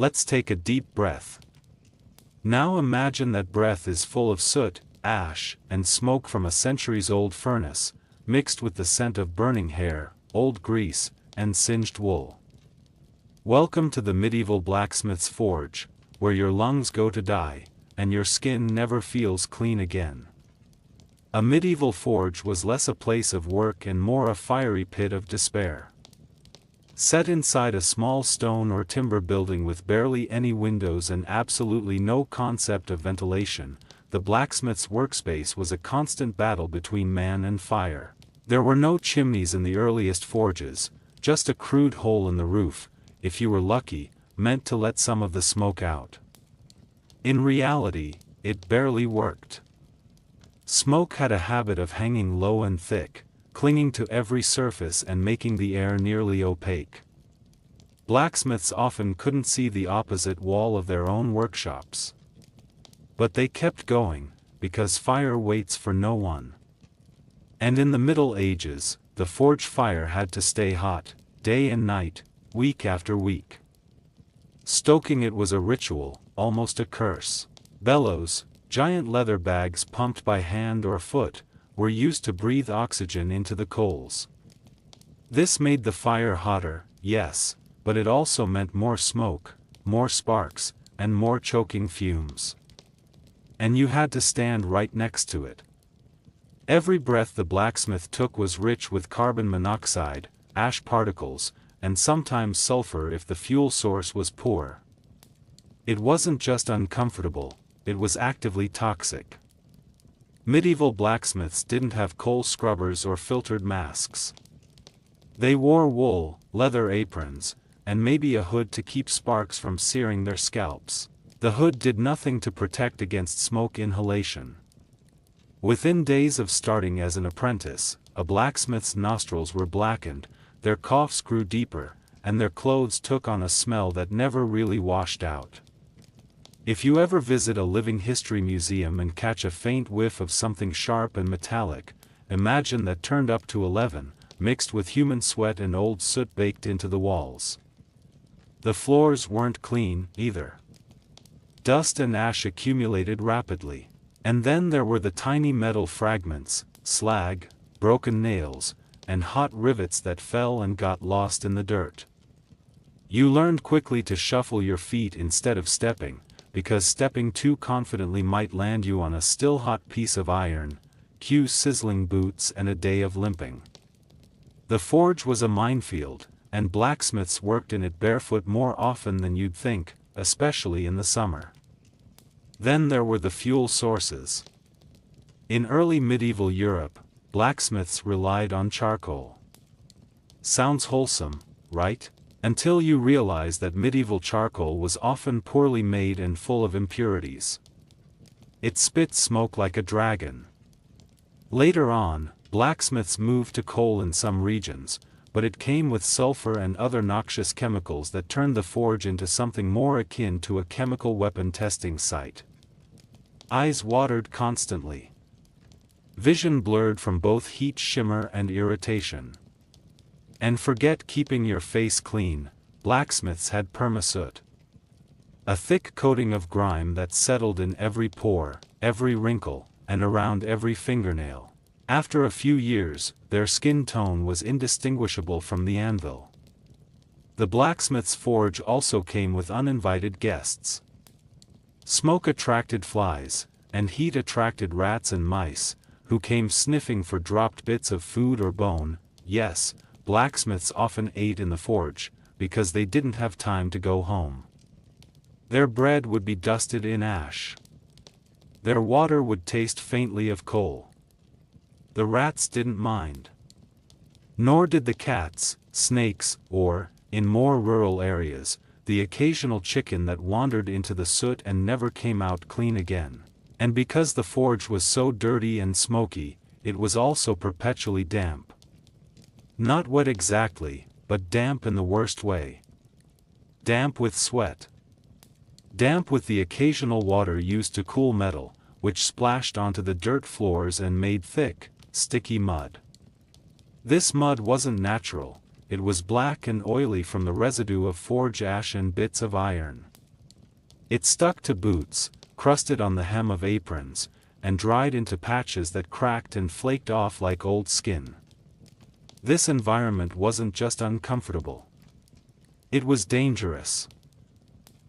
Let's take a deep breath. Now imagine that breath is full of soot, ash, and smoke from a centuries-old furnace, mixed with the scent of burning hair, old grease, and singed wool. Welcome to the medieval blacksmith's forge, where your lungs go to die, and your skin never feels clean again. A medieval forge was less a place of work and more a fiery pit of despair. Set inside a small stone or timber building with barely any windows and absolutely no concept of ventilation, the blacksmith's workspace was a constant battle between man and fire. There were no chimneys in the earliest forges, just a crude hole in the roof, if you were lucky, meant to let some of the smoke out. In reality, it barely worked. Smoke had a habit of hanging low and thick, clinging to every surface and making the air nearly opaque. Blacksmiths often couldn't see the opposite wall of their own workshops. But they kept going, because fire waits for no one. And in the Middle Ages, the forge fire had to stay hot, day and night, week after week. Stoking it was a ritual, almost a curse. Bellows, giant leather bags pumped by hand or foot, were used to breathe oxygen into the coals. This made the fire hotter, yes, but it also meant more smoke, more sparks, and more choking fumes. And you had to stand right next to it. Every breath the blacksmith took was rich with carbon monoxide, ash particles, and sometimes sulfur if the fuel source was poor. It wasn't just uncomfortable, it was actively toxic. Medieval blacksmiths didn't have coal scrubbers or filtered masks. They wore wool, leather aprons, and maybe a hood to keep sparks from searing their scalps. The hood did nothing to protect against smoke inhalation. Within days of starting as an apprentice, a blacksmith's nostrils were blackened, their coughs grew deeper, and their clothes took on a smell that never really washed out. If you ever visit a living history museum and catch a faint whiff of something sharp and metallic, imagine that turned up to 11, mixed with human sweat and old soot baked into the walls. The floors weren't clean, either. Dust and ash accumulated rapidly. And then there were the tiny metal fragments, slag, broken nails, and hot rivets that fell and got lost in the dirt. You learned quickly to shuffle your feet instead of stepping, because stepping too confidently might land you on a still hot piece of iron, cue sizzling boots and a day of limping. The forge was a minefield, and blacksmiths worked in it barefoot more often than you'd think, especially in the summer. Then there were the fuel sources. In early medieval Europe, blacksmiths relied on charcoal. Sounds wholesome, right? Until you realize that medieval charcoal was often poorly made and full of impurities. It spit smoke like a dragon. Later on, blacksmiths moved to coal in some regions, but it came with sulfur and other noxious chemicals that turned the forge into something more akin to a chemical weapon testing site. Eyes watered constantly. Vision blurred from both heat shimmer and irritation. And forget keeping your face clean, blacksmiths had permasoot. A thick coating of grime that settled in every pore, every wrinkle, and around every fingernail. After a few years, their skin tone was indistinguishable from the anvil. The blacksmith's forge also came with uninvited guests. Smoke attracted flies, and heat attracted rats and mice, who came sniffing for dropped bits of food or bone. Yes, blacksmiths often ate in the forge, because they didn't have time to go home. Their bread would be dusted in ash. Their water would taste faintly of coal. The rats didn't mind. Nor did the cats, snakes, or, in more rural areas, the occasional chicken that wandered into the soot and never came out clean again. And because the forge was so dirty and smoky, it was also perpetually damp. Not wet exactly, but damp in the worst way. Damp with sweat. Damp with the occasional water used to cool metal, which splashed onto the dirt floors and made thick, sticky mud. This mud wasn't natural. It was black and oily from the residue of forge ash and bits of iron. It stuck to boots, crusted on the hem of aprons, and dried into patches that cracked and flaked off like old skin. This environment wasn't just uncomfortable. It was dangerous.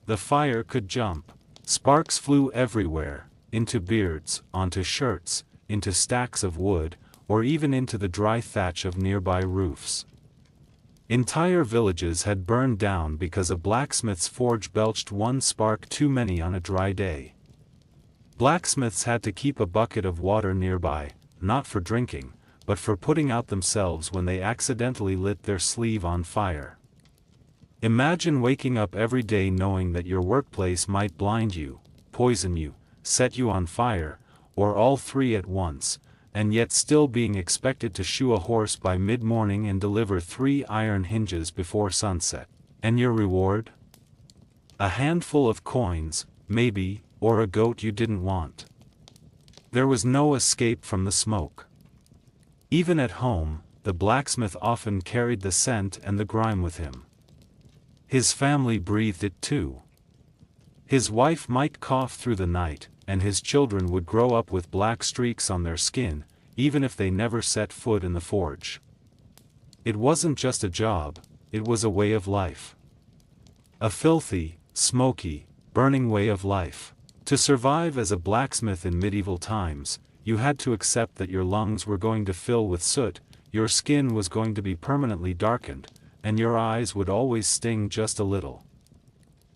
The fire could jump. Sparks flew everywhere, into beards, onto shirts, into stacks of wood, or even into the dry thatch of nearby roofs. Entire villages had burned down because a blacksmith's forge belched one spark too many on a dry day. Blacksmiths had to keep a bucket of water nearby, not for drinking, but for putting out themselves when they accidentally lit their sleeve on fire. Imagine waking up every day knowing that your workplace might blind you, poison you, set you on fire, or all three at once, and yet still being expected to shoe a horse by mid-morning and deliver 3 iron hinges before sunset. And your reward? A handful of coins, maybe, or a goat you didn't want. There was no escape from the smoke. Even at home, the blacksmith often carried the scent and the grime with him. His family breathed it too. His wife might cough through the night, and his children would grow up with black streaks on their skin, even if they never set foot in the forge. It wasn't just a job, it was a way of life. A filthy, smoky, burning way of life. To survive as a blacksmith in medieval times, you had to accept that your lungs were going to fill with soot, your skin was going to be permanently darkened, and your eyes would always sting just a little.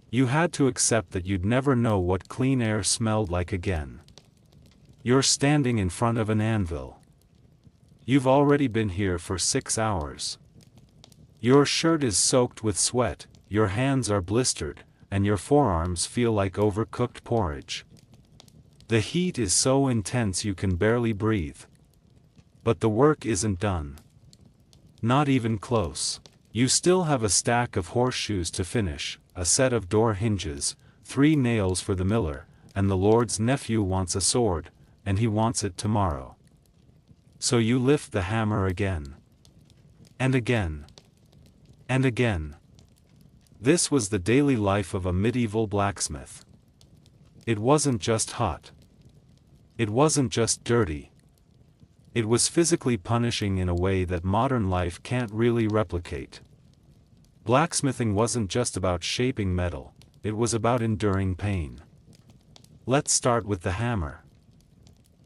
You had to accept that you'd never know what clean air smelled like again. You're standing in front of an anvil. You've already been here for 6 hours. Your shirt is soaked with sweat, your hands are blistered, and your forearms feel like overcooked porridge. The heat is so intense you can barely breathe. But the work isn't done. Not even close. You still have a stack of horseshoes to finish, a set of door hinges, 3 nails for the miller, and the Lord's nephew wants a sword, and he wants it tomorrow. So you lift the hammer again. And again. And again. This was the daily life of a medieval blacksmith. It wasn't just hot. It wasn't just dirty. It was physically punishing in a way that modern life can't really replicate. Blacksmithing wasn't just about shaping metal, it was about enduring pain. Let's start with the hammer.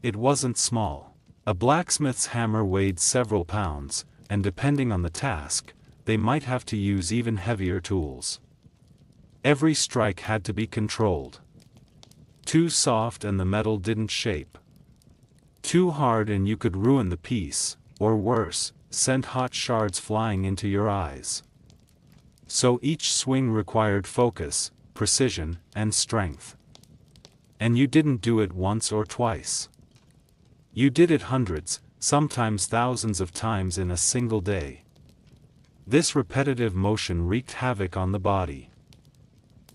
It wasn't small. A blacksmith's hammer weighed several pounds, and depending on the task, they might have to use even heavier tools. Every strike had to be controlled. Too soft and the metal didn't shape. Too hard and you could ruin the piece, or worse, send hot shards flying into your eyes. So each swing required focus, precision, and strength. And you didn't do it once or twice. You did it hundreds, sometimes thousands of times in a single day. This repetitive motion wreaked havoc on the body.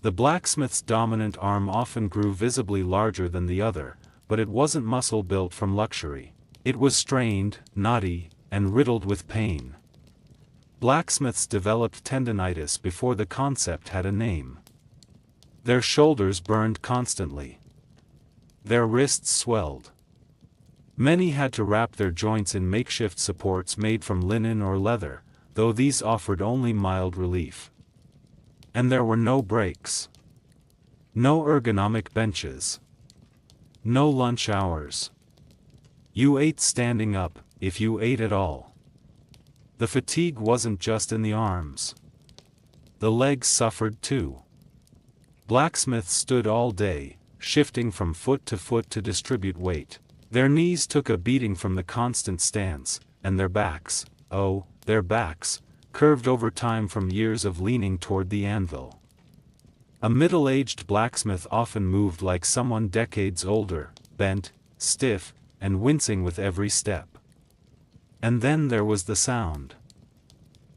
The blacksmith's dominant arm often grew visibly larger than the other, but it wasn't muscle built from luxury. It was strained, knotty, and riddled with pain. Blacksmiths developed tendinitis before the concept had a name. Their shoulders burned constantly. Their wrists swelled. Many had to wrap their joints in makeshift supports made from linen or leather, though these offered only mild relief. And there were no breaks. No ergonomic benches. No lunch hours. You ate standing up, if you ate at all. The fatigue wasn't just in the arms. The legs suffered too. Blacksmiths stood all day, shifting from foot to distribute weight. Their knees took a beating from the constant stance, and their backs, their backs, curved over time from years of leaning toward the anvil. A middle-aged blacksmith often moved like someone decades older, bent, stiff, and wincing with every step. And then there was the sound.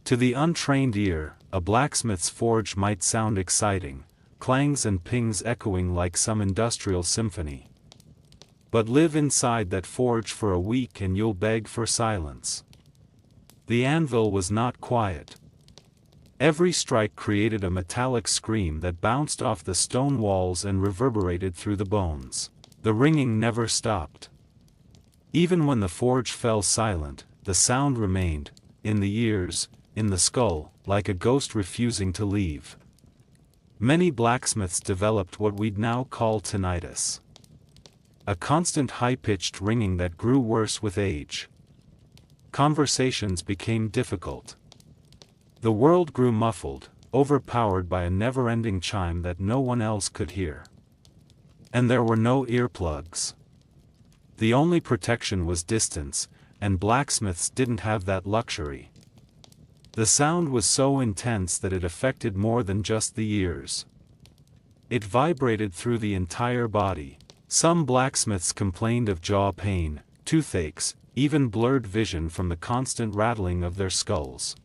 To the untrained ear, a blacksmith's forge might sound exciting, clangs and pings echoing like some industrial symphony. But live inside that forge for a week and you'll beg for silence. The anvil was not quiet. Every strike created a metallic scream that bounced off the stone walls and reverberated through the bones. The ringing never stopped. Even when the forge fell silent, the sound remained, in the ears, in the skull, like a ghost refusing to leave. Many blacksmiths developed what we'd now call tinnitus. A constant high-pitched ringing that grew worse with age. Conversations became difficult. The world grew muffled, overpowered by a never-ending chime that no one else could hear. And there were no earplugs. The only protection was distance, and blacksmiths didn't have that luxury. The sound was so intense that it affected more than just the ears. It vibrated through the entire body. Some blacksmiths complained of jaw pain, toothaches, even blurred vision from the constant rattling of their skulls.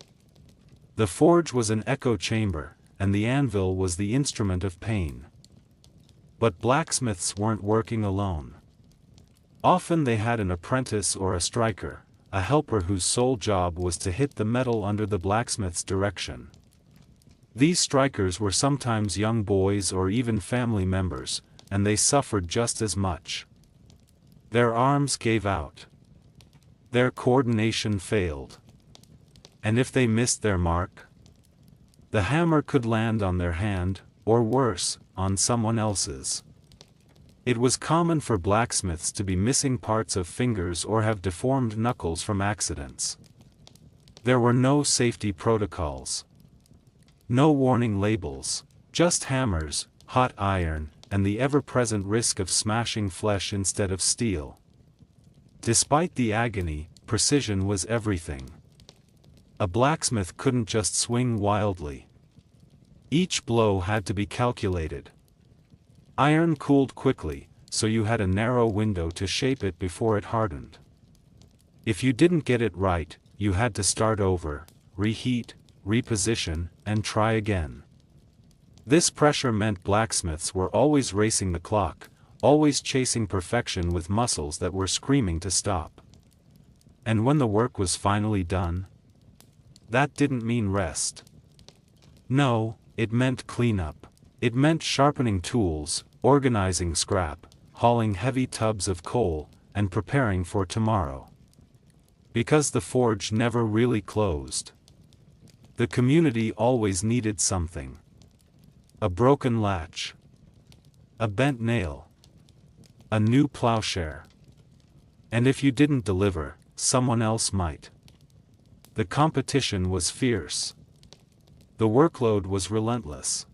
The forge was an echo chamber, and the anvil was the instrument of pain. But blacksmiths weren't working alone. Often they had an apprentice or a striker, a helper whose sole job was to hit the metal under the blacksmith's direction. These strikers were sometimes young boys or even family members, and they suffered just as much. Their arms gave out. Their coordination failed. And if they missed their mark, the hammer could land on their hand, or worse, on someone else's. It was common for blacksmiths to be missing parts of fingers or have deformed knuckles from accidents. There were no safety protocols. No warning labels, just hammers, hot iron, and the ever-present risk of smashing flesh instead of steel. Despite the agony, precision was everything. A blacksmith couldn't just swing wildly. Each blow had to be calculated. Iron cooled quickly, so you had a narrow window to shape it before it hardened. If you didn't get it right, you had to start over, reheat, reposition, and try again. This pressure meant blacksmiths were always racing the clock, always chasing perfection with muscles that were screaming to stop. And when the work was finally done, that didn't mean rest. No, it meant cleanup. It meant sharpening tools, organizing scrap, hauling heavy tubs of coal, and preparing for tomorrow. Because the forge never really closed. The community always needed something. A broken latch. A bent nail. A new plowshare. And if you didn't deliver, someone else might. The competition was fierce. The workload was relentless.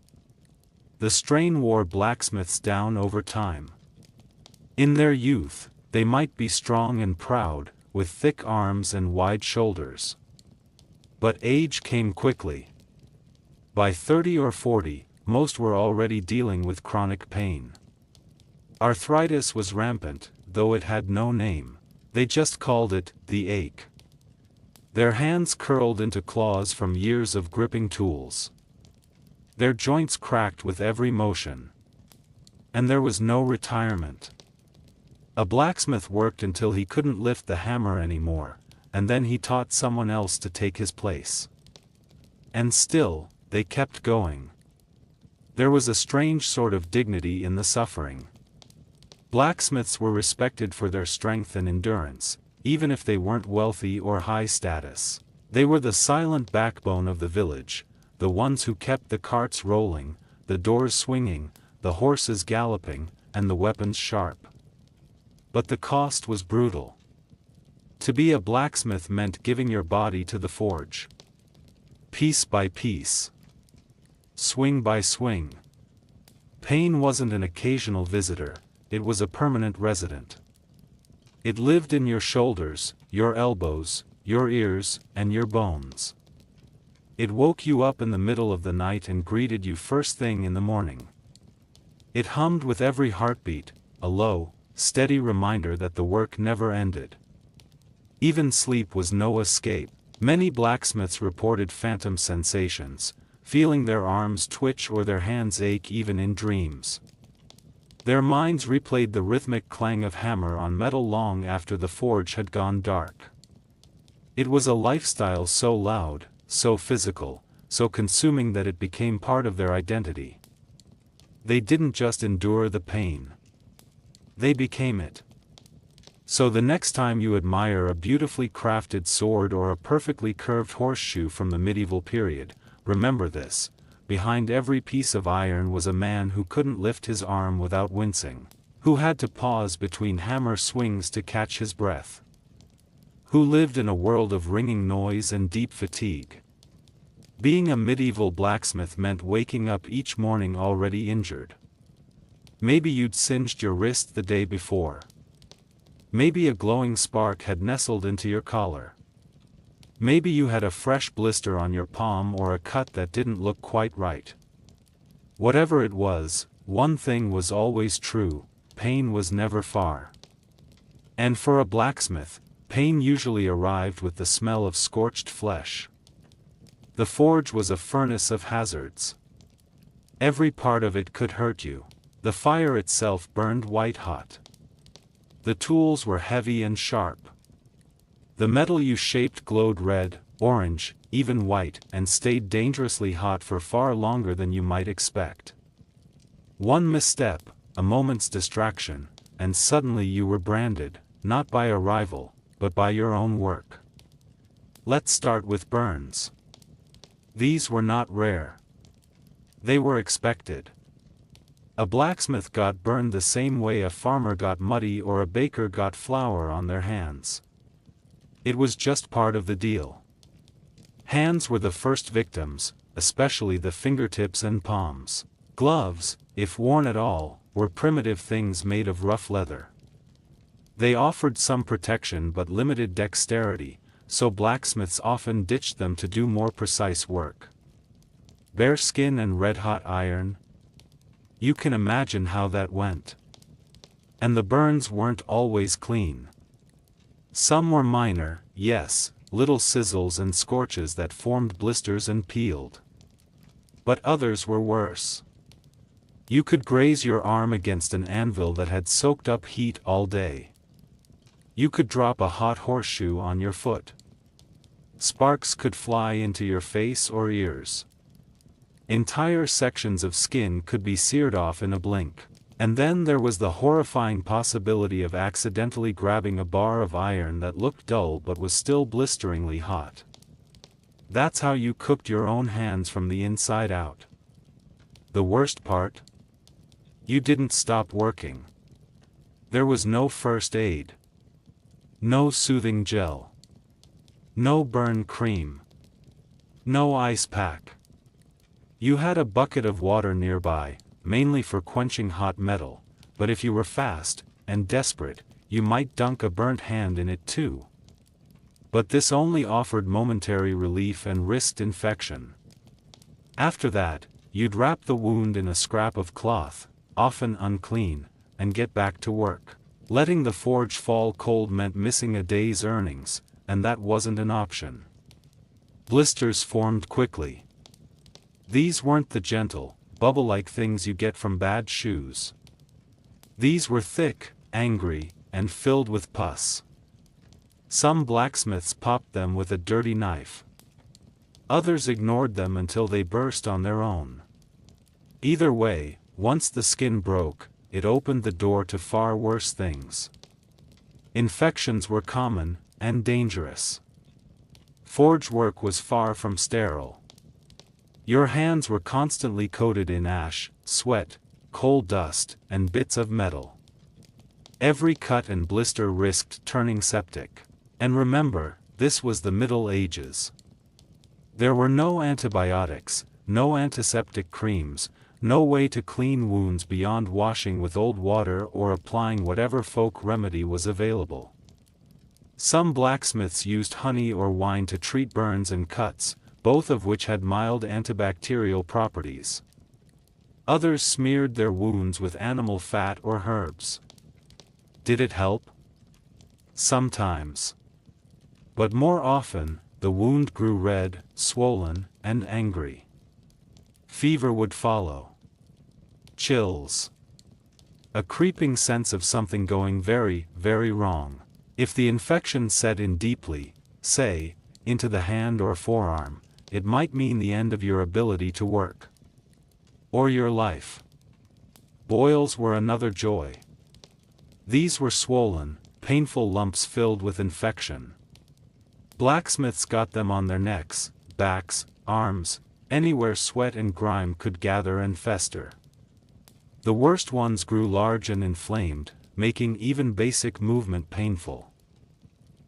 The strain wore blacksmiths down over time. In their youth, they might be strong and proud, with thick arms and wide shoulders. But age came quickly. By 30 or 40, most were already dealing with chronic pain. Arthritis was rampant, though it had no name. They just called it the ache. Their hands curled into claws from years of gripping tools. Their joints cracked with every motion. And there was no retirement. A blacksmith worked until he couldn't lift the hammer anymore, and then he taught someone else to take his place. And still, they kept going. There was a strange sort of dignity in the suffering. Blacksmiths were respected for their strength and endurance, even if they weren't wealthy or high status. They were the silent backbone of the village, the ones who kept the carts rolling, the doors swinging, the horses galloping, and the weapons sharp. But the cost was brutal. To be a blacksmith meant giving your body to the forge. Piece by piece. Swing by swing. Pain wasn't an occasional visitor, it was a permanent resident. It lived in your shoulders, your elbows, your ears, and your bones. It woke you up in the middle of the night and greeted you first thing in the morning. It hummed with every heartbeat, a low, steady reminder that the work never ended. Even sleep was no escape. Many blacksmiths reported phantom sensations, feeling their arms twitch or their hands ache even in dreams. Their minds replayed the rhythmic clang of hammer on metal long after the forge had gone dark. It was a lifestyle so loud, so physical, so consuming that it became part of their identity. They didn't just endure the pain. They became it. So the next time you admire a beautifully crafted sword or a perfectly curved horseshoe from the medieval period, remember this: behind every piece of iron was a man who couldn't lift his arm without wincing, who had to pause between hammer swings to catch his breath, who lived in a world of ringing noise and deep fatigue. Being a medieval blacksmith meant waking up each morning already injured. Maybe you'd singed your wrist the day before. Maybe a glowing spark had nestled into your collar. Maybe you had a fresh blister on your palm or a cut that didn't look quite right. Whatever it was, one thing was always true: pain was never far. And for a blacksmith, pain usually arrived with the smell of scorched flesh. The forge was a furnace of hazards. Every part of it could hurt you. The fire itself burned white hot. The tools were heavy and sharp. The metal you shaped glowed red, orange, even white, and stayed dangerously hot for far longer than you might expect. One misstep, a moment's distraction, and suddenly you were branded, not by a rival, but by your own work. Let's start with burns. These were not rare. They were expected. A blacksmith got burned the same way a farmer got muddy or a baker got flour on their hands. It was just part of the deal. Hands were the first victims, especially the fingertips and palms. Gloves, if worn at all, were primitive things made of rough leather. They offered some protection but limited dexterity, so blacksmiths often ditched them to do more precise work. Bare skin and red-hot iron. You can imagine how that went. And the burns weren't always clean. Some were minor, yes, little sizzles and scorches that formed blisters and peeled. But others were worse. You could graze your arm against an anvil that had soaked up heat all day. You could drop a hot horseshoe on your foot. Sparks could fly into your face or ears. Entire sections of skin could be seared off in a blink. And then there was the horrifying possibility of accidentally grabbing a bar of iron that looked dull but was still blisteringly hot. That's how you cooked your own hands from the inside out. The worst part? You didn't stop working. There was no first aid. No soothing gel. No burn cream. No ice pack. You had a bucket of water nearby, mainly for quenching hot metal, but if you were fast and desperate, you might dunk a burnt hand in it too. But this only offered momentary relief and risked infection. After that, you'd wrap the wound in a scrap of cloth, often unclean, and get back to work. Letting the forge fall cold meant missing a day's earnings, and that wasn't an option. Blisters formed quickly. These weren't the gentle, bubble-like things you get from bad shoes. These were thick, angry, and filled with pus. Some blacksmiths popped them with a dirty knife. Others ignored them until they burst on their own. Either way, once the skin broke, it opened the door to far worse things. Infections were common, and dangerous. Forge work was far from sterile. Your hands were constantly coated in ash, sweat, coal dust, and bits of metal. Every cut and blister risked turning septic. And remember, this was the Middle Ages. There were no antibiotics, no antiseptic creams, no way to clean wounds beyond washing with old water or applying whatever folk remedy was available. Some blacksmiths used honey or wine to treat burns and cuts, both of which had mild antibacterial properties. Others smeared their wounds with animal fat or herbs. Did it help? Sometimes. But more often, the wound grew red, swollen, and angry. Fever would follow. Chills. A creeping sense of something going very, very wrong. If the infection set in deeply, say, into the hand or forearm, it might mean the end of your ability to work. Or your life. Boils were another joy. These were swollen, painful lumps filled with infection. Blacksmiths got them on their necks, backs, arms, anywhere sweat and grime could gather and fester. The worst ones grew large and inflamed, making even basic movement painful.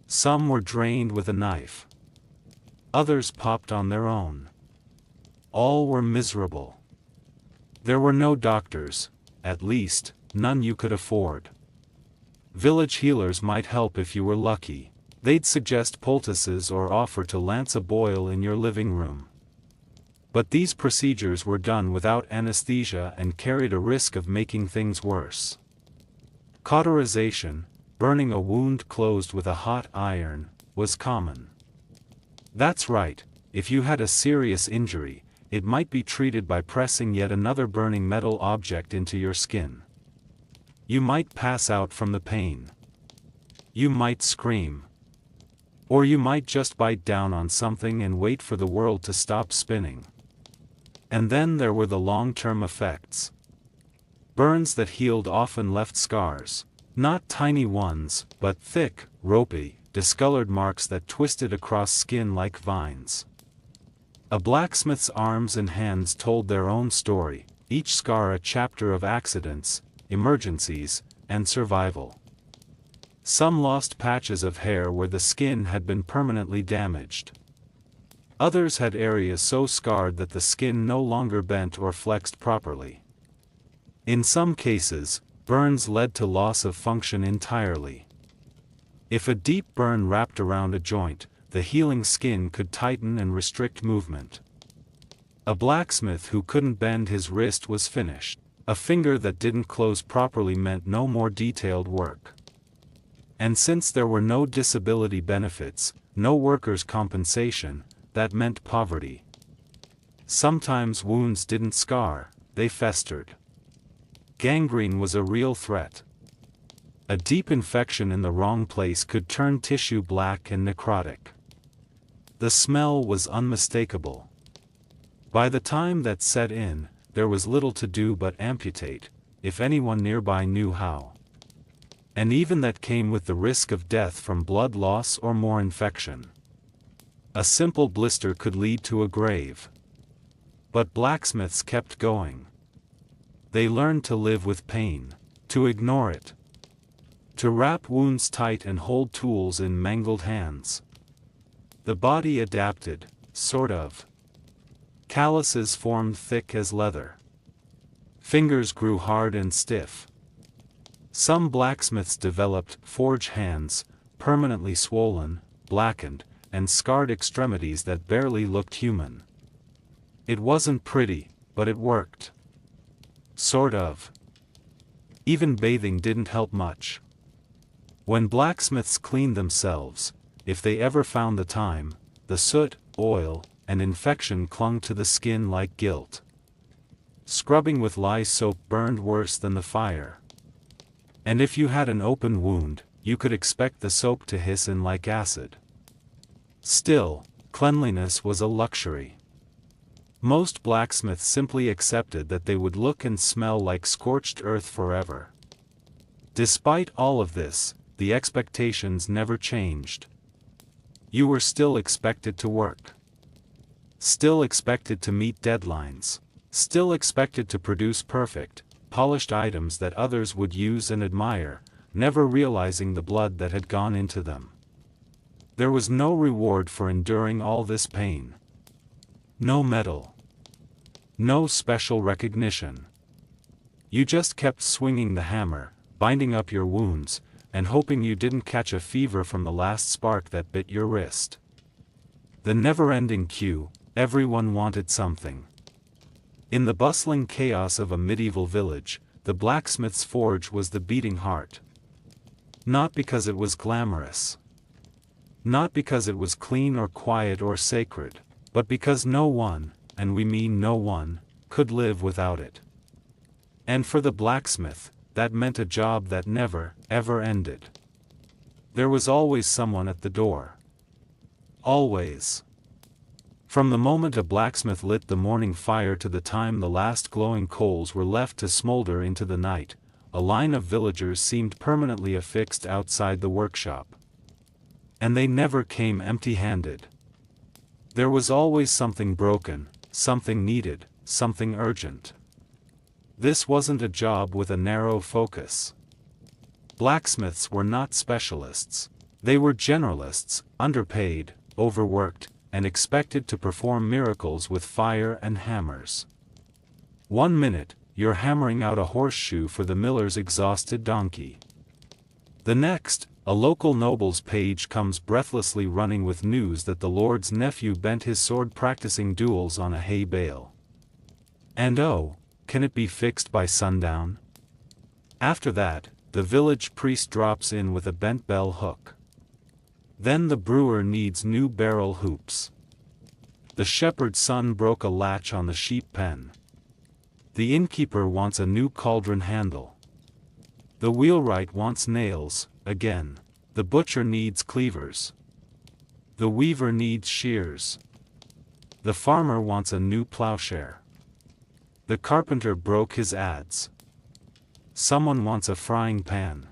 Some were drained with a knife. Others popped on their own. All were miserable. There were no doctors, at least, none you could afford. Village healers might help if you were lucky. They'd suggest poultices or offer to lance a boil in your living room. But these procedures were done without anesthesia and carried a risk of making things worse. Cauterization, burning a wound closed with a hot iron, was common. That's right, if you had a serious injury, it might be treated by pressing yet another burning metal object into your skin. You might pass out from the pain. You might scream. Or you might just bite down on something and wait for the world to stop spinning. And then there were the long-term effects. Burns that healed often left scars, not tiny ones, but thick, ropey, discolored marks that twisted across skin like vines. A blacksmith's arms and hands told their own story, each scar a chapter of accidents, emergencies, and survival. Some lost patches of hair where the skin had been permanently damaged. Others had areas so scarred that the skin no longer bent or flexed properly. In some cases, burns led to loss of function entirely. If a deep burn wrapped around a joint, the healing skin could tighten and restrict movement. A blacksmith who couldn't bend his wrist was finished. A finger that didn't close properly meant no more detailed work. And since there were no disability benefits, no workers' compensation, that meant poverty. Sometimes wounds didn't scar, they festered. Gangrene was a real threat. A deep infection in the wrong place could turn tissue black and necrotic. The smell was unmistakable. By the time that set in, there was little to do but amputate, if anyone nearby knew how. And even that came with the risk of death from blood loss or more infection. A simple blister could lead to a grave. But blacksmiths kept going. They learned to live with pain, to ignore it, to wrap wounds tight and hold tools in mangled hands. The body adapted, sort of. Calluses formed thick as leather. Fingers grew hard and stiff. Some blacksmiths developed forge hands, permanently swollen, blackened, and scarred extremities that barely looked human. It wasn't pretty, but it worked. Sort of. Even bathing didn't help much. When blacksmiths cleaned themselves, if they ever found the time, the soot, oil, and infection clung to the skin like guilt. Scrubbing with lye soap burned worse than the fire. And if you had an open wound, you could expect the soap to hiss in like acid. Still, cleanliness was a luxury. Most blacksmiths simply accepted that they would look and smell like scorched earth forever. Despite all of this, the expectations never changed. You were still expected to work. Still expected to meet deadlines. Still expected to produce perfect, polished items that others would use and admire, never realizing the blood that had gone into them. There was no reward for enduring all this pain. No medal. No special recognition. You just kept swinging the hammer, binding up your wounds, and hoping you didn't catch a fever from the last spark that bit your wrist. The never-ending queue, everyone wanted something. In the bustling chaos of a medieval village, the blacksmith's forge was the beating heart. Not because it was glamorous. Not because it was clean or quiet or sacred, but because no one, and we mean no one, could live without it. And for the blacksmith, that meant a job that never, ever ended. There was always someone at the door. Always. From the moment a blacksmith lit the morning fire to the time the last glowing coals were left to smolder into the night, a line of villagers seemed permanently affixed outside the workshop. And they never came empty-handed. There was always something broken, something needed, something urgent. This wasn't a job with a narrow focus. Blacksmiths were not specialists. They were generalists, underpaid, overworked, and expected to perform miracles with fire and hammers. 1 minute, you're hammering out a horseshoe for the miller's exhausted donkey. The next, a local noble's page comes breathlessly running with news that the lord's nephew bent his sword practicing duels on a hay bale. And oh, can it be fixed by sundown? After that, the village priest drops in with a bent bell hook. Then the brewer needs new barrel hoops. The shepherd's son broke a latch on the sheep pen. The innkeeper wants a new cauldron handle. The wheelwright wants nails, again. The butcher needs cleavers. The weaver needs shears. The farmer wants a new plowshare. The carpenter broke his adze. Someone wants a frying pan.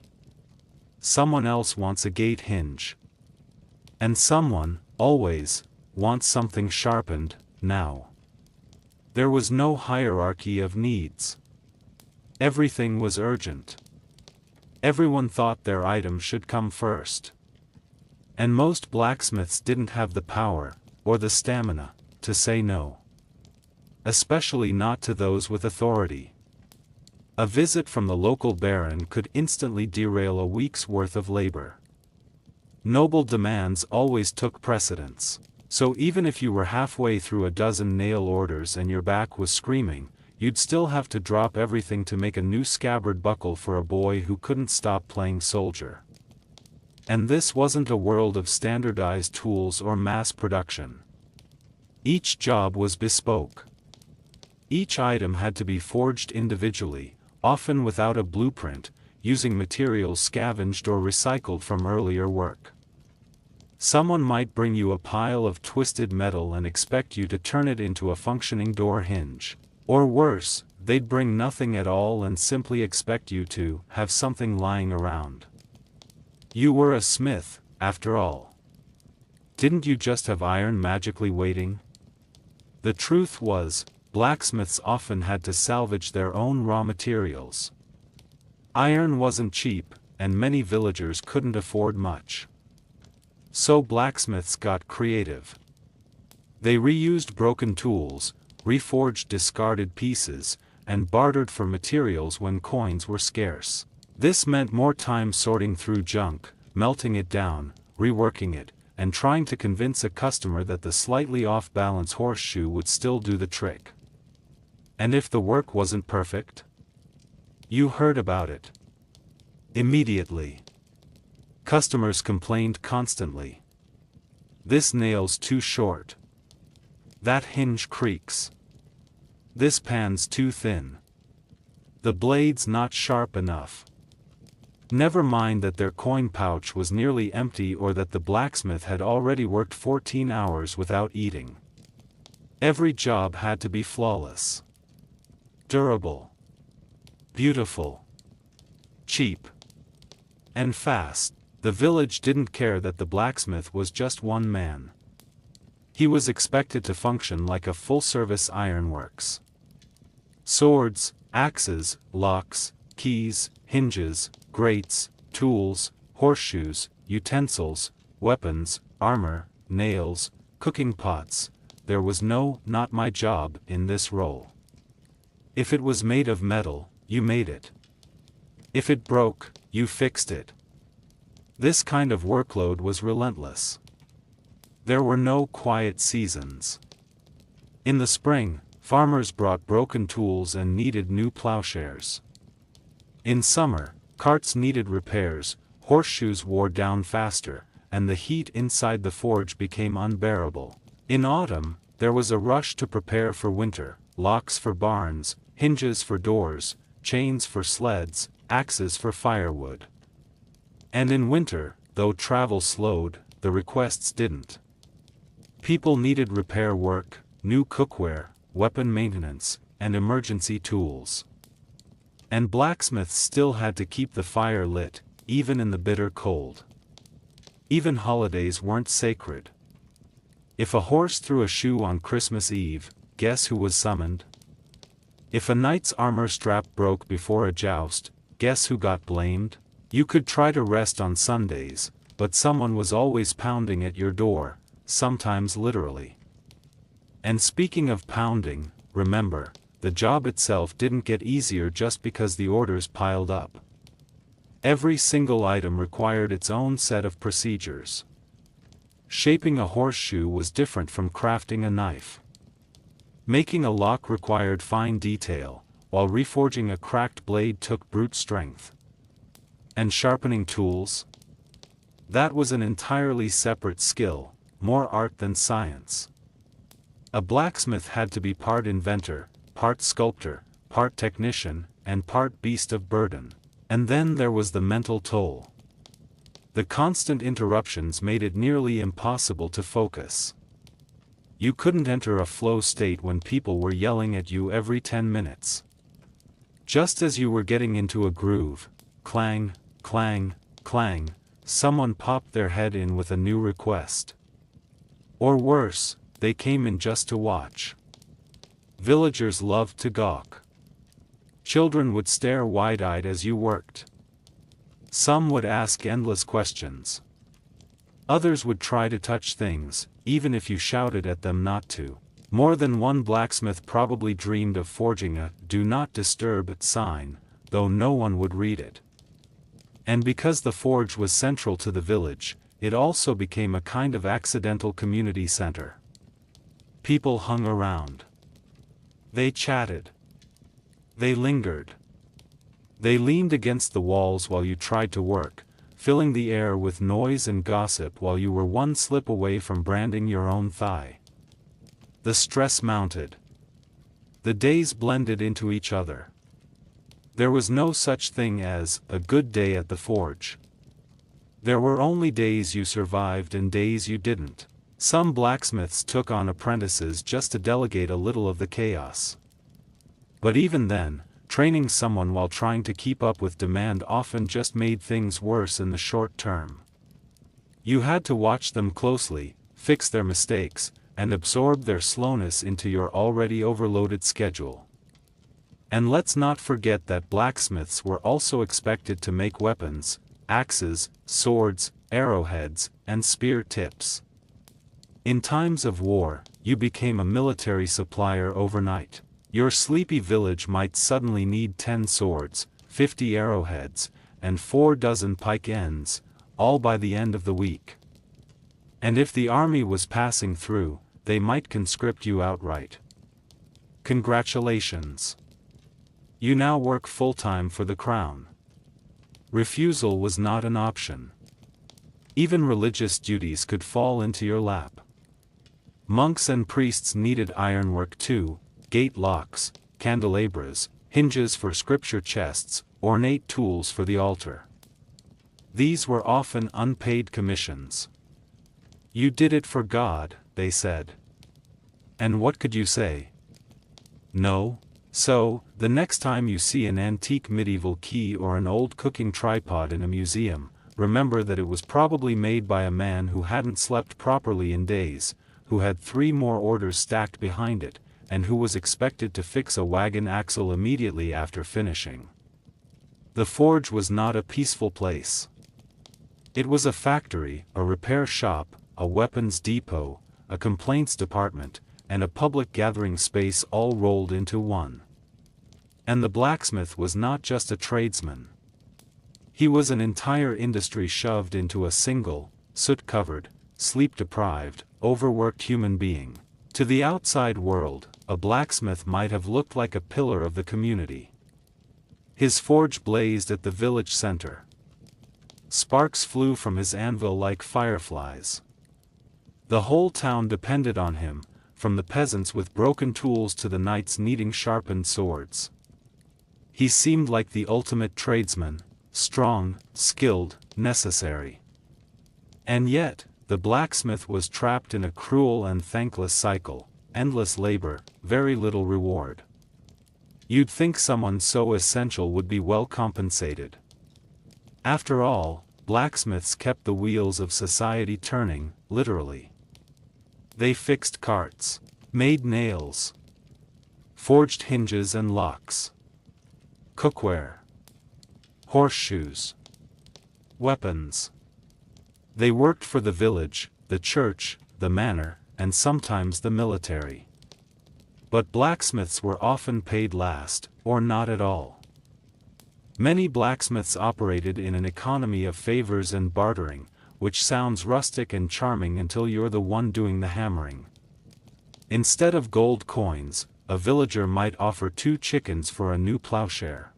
Someone else wants a gate hinge. And someone, always, wants something sharpened, now. There was no hierarchy of needs. Everything was urgent. Everyone thought their item should come first. And most blacksmiths didn't have the power, or the stamina, to say no. Especially not to those with authority. A visit from the local baron could instantly derail a week's worth of labor. Noble demands always took precedence. So even if you were halfway through a dozen nail orders and your back was screaming, you'd still have to drop everything to make a new scabbard buckle for a boy who couldn't stop playing soldier. And this wasn't a world of standardized tools or mass production. Each job was bespoke. Each item had to be forged individually, often without a blueprint, using materials scavenged or recycled from earlier work. Someone might bring you a pile of twisted metal and expect you to turn it into a functioning door hinge. Or worse, they'd bring nothing at all and simply expect you to have something lying around. You were a smith, after all. Didn't you just have iron magically waiting? The truth was, blacksmiths often had to salvage their own raw materials. Iron wasn't cheap, and many villagers couldn't afford much. So blacksmiths got creative. They reused broken tools, reforged discarded pieces, and bartered for materials when coins were scarce. This meant more time sorting through junk, melting it down, reworking it, and trying to convince a customer that the slightly off-balance horseshoe would still do the trick. And if the work wasn't perfect? You heard about it. Immediately. Customers complained constantly. This nail's too short. That hinge creaks. This pan's too thin. The blade's not sharp enough. Never mind that their coin pouch was nearly empty or that the blacksmith had already worked 14 hours without eating. Every job had to be flawless. Durable. Beautiful. Cheap. And fast. The village didn't care that the blacksmith was just one man. He was expected to function like a full-service ironworks. Swords, axes, locks, keys, hinges, grates, tools, horseshoes, utensils, weapons, armor, nails, cooking pots. There was no "not my job" in this role. If it was made of metal, you made it. If it broke, you fixed it. This kind of workload was relentless. There were no quiet seasons. In the spring, farmers brought broken tools and needed new plowshares. In summer, carts needed repairs, horseshoes wore down faster, and the heat inside the forge became unbearable. In autumn, there was a rush to prepare for winter, locks for barns, hinges for doors, chains for sleds, axes for firewood. And in winter, though travel slowed, the requests didn't. People needed repair work, new cookware, weapon maintenance, and emergency tools. And blacksmiths still had to keep the fire lit, even in the bitter cold. Even holidays weren't sacred. If a horse threw a shoe on Christmas Eve, guess who was summoned? If a knight's armor strap broke before a joust, guess who got blamed? You could try to rest on Sundays, but someone was always pounding at your door, sometimes literally. And speaking of pounding, remember, the job itself didn't get easier just because the orders piled up. Every single item required its own set of procedures. Shaping a horseshoe was different from crafting a knife. Making a lock required fine detail, while reforging a cracked blade took brute strength. And sharpening tools? That was an entirely separate skill, more art than science. A blacksmith had to be part inventor, part sculptor, part technician, and part beast of burden. And then there was the mental toll. The constant interruptions made it nearly impossible to focus. You couldn't enter a flow state when people were yelling at you every 10 minutes. Just as you were getting into a groove, clang, clang, clang, someone popped their head in with a new request. Or worse, they came in just to watch. Villagers loved to gawk. Children would stare wide-eyed as you worked. Some would ask endless questions. Others would try to touch things, even if you shouted at them not to. More than one blacksmith probably dreamed of forging a "Do Not Disturb" sign, though no one would read it. And because the forge was central to the village, it also became a kind of accidental community center. People hung around. They chatted. They lingered. They leaned against the walls while you tried to work, filling the air with noise and gossip while you were one slip away from branding your own thigh. The stress mounted. The days blended into each other. There was no such thing as a good day at the forge. There were only days you survived and days you didn't. Some blacksmiths took on apprentices just to delegate a little of the chaos. But even then, training someone while trying to keep up with demand often just made things worse in the short term. You had to watch them closely, fix their mistakes, and absorb their slowness into your already overloaded schedule. And let's not forget that blacksmiths were also expected to make weapons, axes, swords, arrowheads, and spear tips. In times of war, you became a military supplier overnight. Your sleepy village might suddenly need 10 swords, 50 arrowheads, and 4 dozen pike ends, all by the end of the week. And if the army was passing through, they might conscript you outright. Congratulations! You now work full-time for the crown. Refusal was not an option. Even religious duties could fall into your lap. Monks and priests needed ironwork too, gate locks, candelabras, hinges for scripture chests, ornate tools for the altar. These were often unpaid commissions. You did it for God, they said. And what could you say? No. So, the next time you see an antique medieval key or an old cooking tripod in a museum, remember that it was probably made by a man who hadn't slept properly in days, who had 3 more orders stacked behind it, and who was expected to fix a wagon axle immediately after finishing. The forge was not a peaceful place. It was a factory, a repair shop, a weapons depot, a complaints department, and a public gathering space all rolled into one. And the blacksmith was not just a tradesman. He was an entire industry shoved into a single, soot-covered, sleep-deprived, overworked human being. To the outside world, a blacksmith might have looked like a pillar of the community. His forge blazed at the village center. Sparks flew from his anvil like fireflies. The whole town depended on him, from the peasants with broken tools to the knights needing sharpened swords. He seemed like the ultimate tradesman, strong, skilled, necessary. And yet, the blacksmith was trapped in a cruel and thankless cycle: endless labor, very little reward. You'd think someone so essential would be well compensated. After all, blacksmiths kept the wheels of society turning, literally. They fixed carts, made nails, forged hinges and locks, cookware, horseshoes, weapons. They worked for the village, the church, the manor, and sometimes the military. But blacksmiths were often paid last, or not at all. Many blacksmiths operated in an economy of favors and bartering, which sounds rustic and charming until you're the one doing the hammering. Instead of gold coins, a villager might offer 2 chickens for a new plowshare,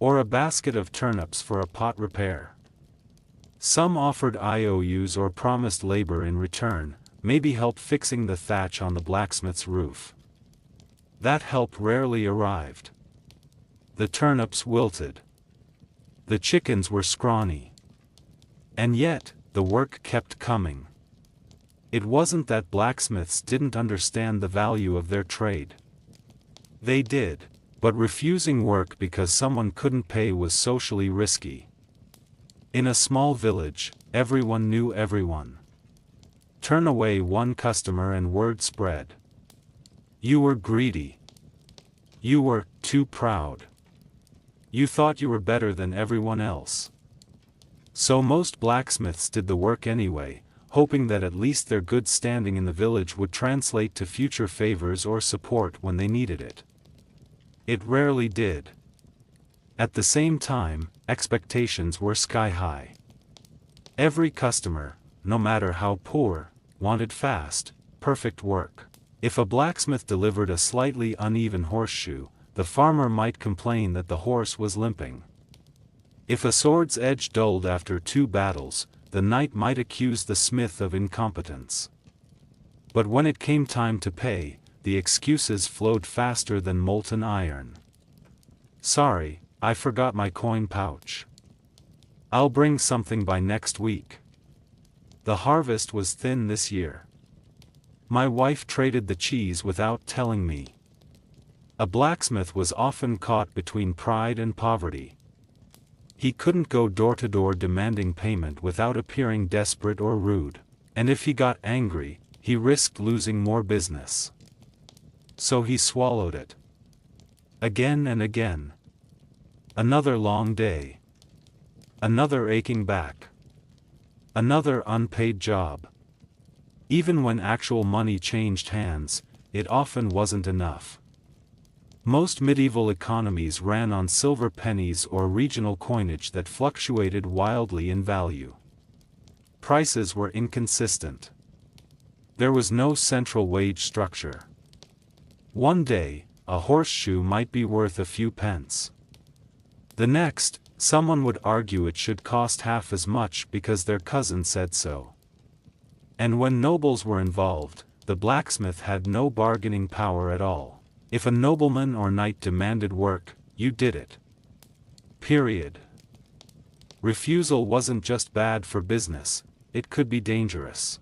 or a basket of turnips for a pot repair. Some offered IOUs or promised labor in return, maybe help fixing the thatch on the blacksmith's roof. That help rarely arrived. The turnips wilted. The chickens were scrawny. And yet, the work kept coming. It wasn't that blacksmiths didn't understand the value of their trade. They did, but refusing work because someone couldn't pay was socially risky. In a small village, everyone knew everyone. Turn away one customer and word spread. You were greedy. You were too proud. You thought you were better than everyone else. So most blacksmiths did the work anyway, hoping that at least their good standing in the village would translate to future favors or support when they needed it. It rarely did. At the same time, expectations were sky high. Every customer, no matter how poor, wanted fast, perfect work. If a blacksmith delivered a slightly uneven horseshoe, the farmer might complain that the horse was limping. If a sword's edge dulled after 2 battles, the knight might accuse the smith of incompetence. But when it came time to pay, the excuses flowed faster than molten iron. Sorry, I forgot my coin pouch. I'll bring something by next week. The harvest was thin this year. My wife traded the cheese without telling me. A blacksmith was often caught between pride and poverty. He couldn't go door to door demanding payment without appearing desperate or rude, and if he got angry, he risked losing more business. So he swallowed it. Again and again. Another long day. Another aching back. Another unpaid job. Even when actual money changed hands, it often wasn't enough. Most medieval economies ran on silver pennies or regional coinage that fluctuated wildly in value. Prices were inconsistent. There was no central wage structure. One day, a horseshoe might be worth a few pence. The next, someone would argue it should cost half as much because their cousin said so. And when nobles were involved, the blacksmith had no bargaining power at all. If a nobleman or knight demanded work, you did it. Period. Refusal wasn't just bad for business, it could be dangerous.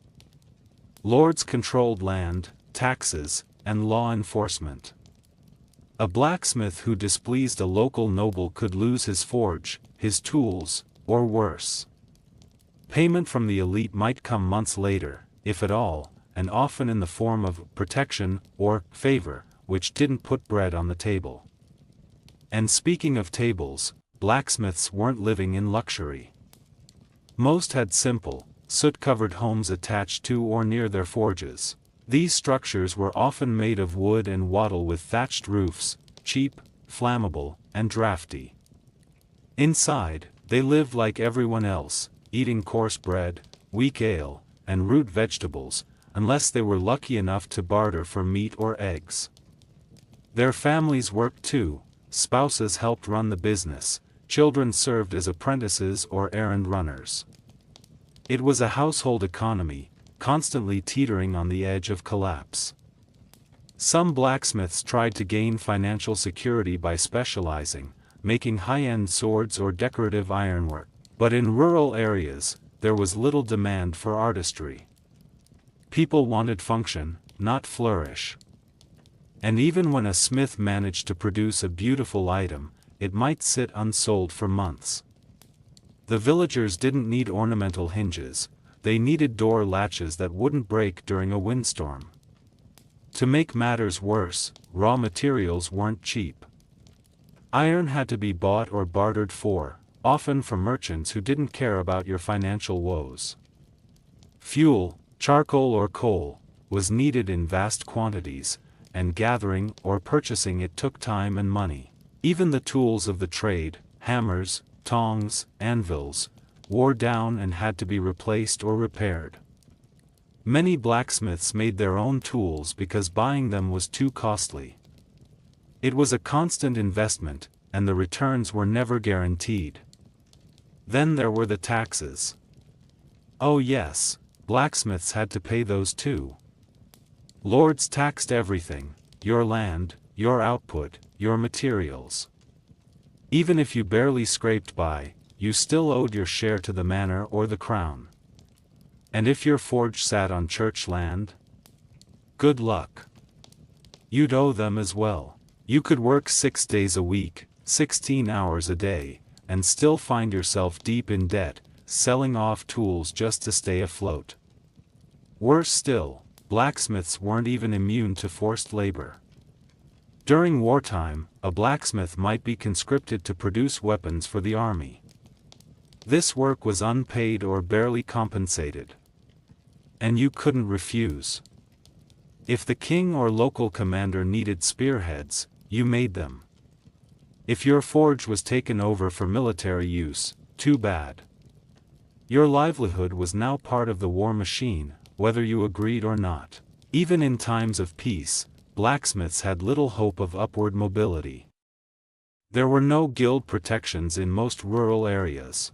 Lords controlled land, taxes, and law enforcement. A blacksmith who displeased a local noble could lose his forge, his tools, or worse. Payment from the elite might come months later, if at all, and often in the form of protection or favor, which didn't put bread on the table. And speaking of tables, blacksmiths weren't living in luxury. Most had simple, soot-covered homes attached to or near their forges. These structures were often made of wood and wattle with thatched roofs, cheap, flammable, and drafty. Inside, they lived like everyone else, eating coarse bread, weak ale, and root vegetables, unless they were lucky enough to barter for meat or eggs. Their families worked too, spouses helped run the business, children served as apprentices or errand runners. It was a household economy, constantly teetering on the edge of collapse. Some blacksmiths tried to gain financial security by specializing, making high-end swords or decorative ironwork. But in rural areas, there was little demand for artistry. People wanted function, not flourish. And even when a smith managed to produce a beautiful item, it might sit unsold for months. The villagers didn't need ornamental hinges, they needed door latches that wouldn't break during a windstorm. To make matters worse, raw materials weren't cheap. Iron had to be bought or bartered for, often from merchants who didn't care about your financial woes. Fuel, charcoal or coal, was needed in vast quantities, and gathering or purchasing it took time and money. Even the tools of the trade, hammers, tongs, anvils, wore down and had to be replaced or repaired. Many blacksmiths made their own tools because buying them was too costly. It was a constant investment, and the returns were never guaranteed. Then there were the taxes. Oh yes, blacksmiths had to pay those too. Lords taxed everything: your land, your output, your materials. Even if you barely scraped by, you still owed your share to the manor or the crown. And if your forge sat on church land? Good luck. You'd owe them as well. You could work 6 days a week, 16 hours a day, and still find yourself deep in debt, selling off tools just to stay afloat. Worse still, blacksmiths weren't even immune to forced labor. During wartime, a blacksmith might be conscripted to produce weapons for the army. This work was unpaid or barely compensated. And you couldn't refuse. If the king or local commander needed spearheads, you made them. If your forge was taken over for military use, too bad. Your livelihood was now part of the war machine, whether you agreed or not. Even in times of peace, blacksmiths had little hope of upward mobility. There were no guild protections in most rural areas.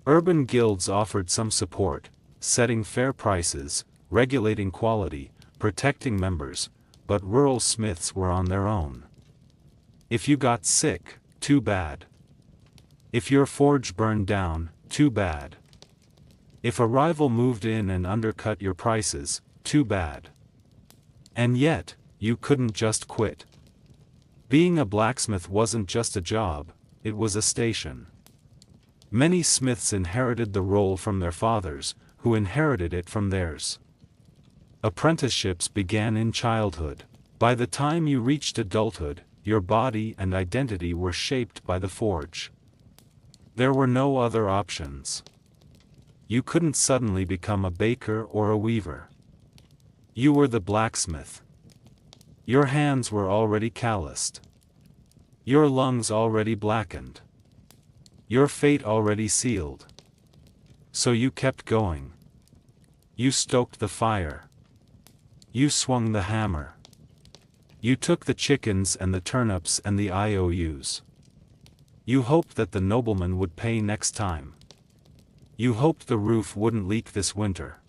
Urban guilds offered some support, setting fair prices, regulating quality, protecting members, but rural smiths were on their own. If you got sick, too bad. If your forge burned down, too bad. If a rival moved in and undercut your prices, too bad. And yet, you couldn't just quit. Being a blacksmith wasn't just a job, it was a station. Many smiths inherited the role from their fathers, who inherited it from theirs. Apprenticeships began in childhood. By the time you reached adulthood, your body and identity were shaped by the forge. There were no other options. You couldn't suddenly become a baker or a weaver. You were the blacksmith. Your hands were already calloused. Your lungs already blackened. Your fate already sealed. So you kept going. You stoked the fire. You swung the hammer. You took the chickens and the turnips and the IOUs. You hoped that the nobleman would pay next time. You hoped the roof wouldn't leak this winter.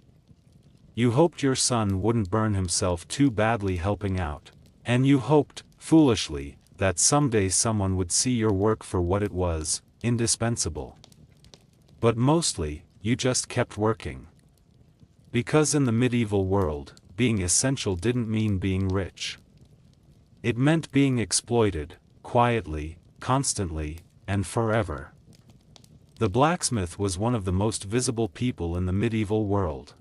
You hoped your son wouldn't burn himself too badly helping out. And you hoped, foolishly, that someday someone would see your work for what it was, indispensable. But mostly, you just kept working. Because in the medieval world, being essential didn't mean being rich. It meant being exploited, quietly, constantly, and forever. The blacksmith was one of the most visible people in the medieval world.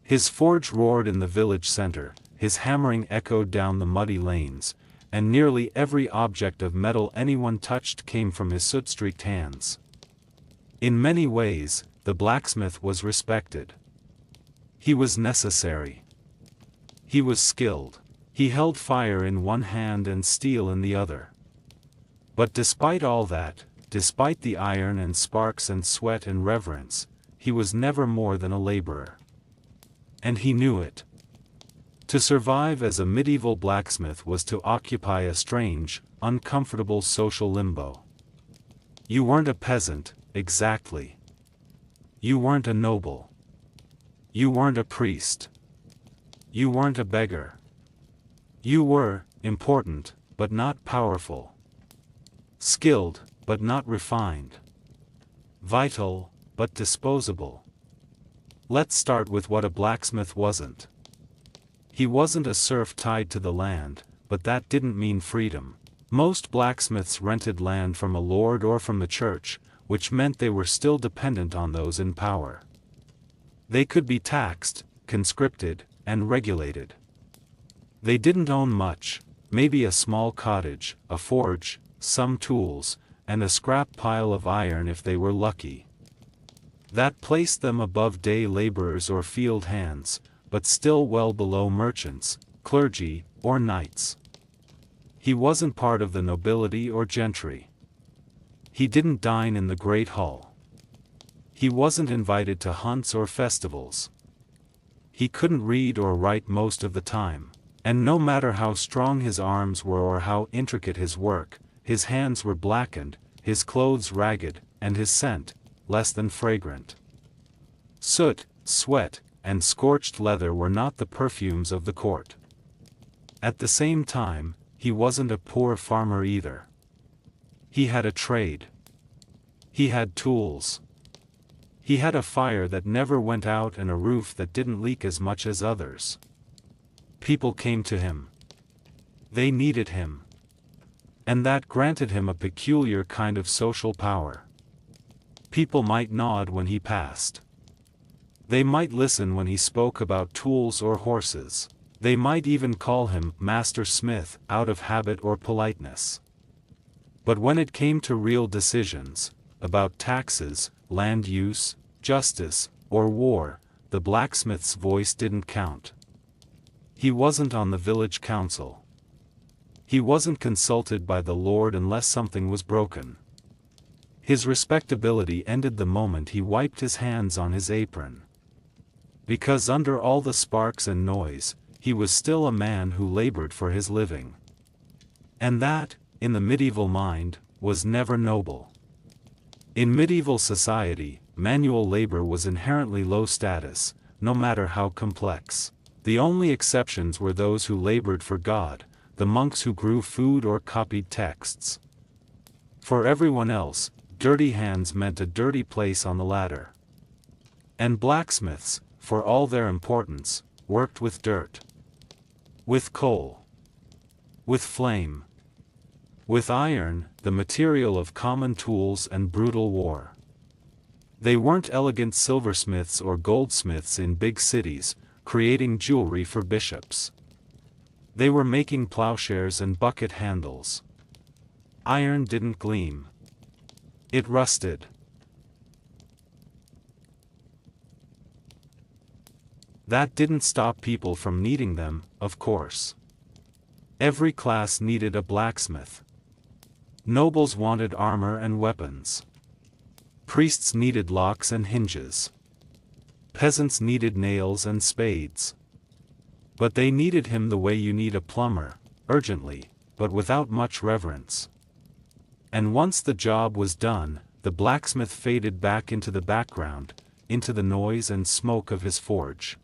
His forge roared in the village center, his hammering echoed down the muddy lanes, and nearly every object of metal anyone touched came from his soot-streaked hands. In many ways, the blacksmith was respected. He was necessary. He was skilled. He held fire in one hand and steel in the other. But despite all that, despite the iron and sparks and sweat and reverence, he was never more than a laborer. And he knew it. To survive as a medieval blacksmith was to occupy a strange, uncomfortable social limbo. You weren't a peasant, exactly. You weren't a noble. You weren't a priest. You weren't a beggar. You were important, but not powerful. Skilled, but not refined. Vital, but disposable. Let's start with what a blacksmith wasn't. He wasn't a serf tied to the land, but that didn't mean freedom. Most blacksmiths rented land from a lord or from the church, which meant they were still dependent on those in power. They could be taxed, conscripted, and regulated. They didn't own much, maybe a small cottage, a forge, some tools, and a scrap pile of iron if they were lucky. That placed them above day laborers or field hands, but still well below merchants, clergy, or knights. He wasn't part of the nobility or gentry. He didn't dine in the great hall. He wasn't invited to hunts or festivals. He couldn't read or write most of the time, and no matter how strong his arms were or how intricate his work, his hands were blackened, his clothes ragged, and his scent less than fragrant. Soot, sweat, and scorched leather were not the perfumes of the court. At the same time, he wasn't a poor farmer either. He had a trade. He had tools. He had a fire that never went out and a roof that didn't leak as much as others. People came to him. They needed him. And that granted him a peculiar kind of social power. People might nod when he passed. They might listen when he spoke about tools or horses. They might even call him Master Smith out of habit or politeness. But when it came to real decisions, about taxes, land use, justice, or war, the blacksmith's voice didn't count. He wasn't on the village council. He wasn't consulted by the Lord unless something was broken. His respectability ended the moment he wiped his hands on his apron. Because under all the sparks and noise, he was still a man who labored for his living. And that, in the medieval mind, was never noble. In medieval society, manual labor was inherently low status, no matter how complex. The only exceptions were those who labored for God, the monks who grew food or copied texts. For everyone else, dirty hands meant a dirty place on the ladder. And blacksmiths, for all their importance, worked with dirt. With coal. With flame. With iron, the material of common tools and brutal war. They weren't elegant silversmiths or goldsmiths in big cities, creating jewelry for bishops. They were making plowshares and bucket handles. Iron didn't gleam. It rusted. That didn't stop people from needing them, of course. Every class needed a blacksmith. Nobles wanted armor and weapons. Priests needed locks and hinges. Peasants needed nails and spades. But they needed him the way you need a plumber, urgently, but without much reverence. And once the job was done, the blacksmith faded back into the background, into the noise and smoke of his forge.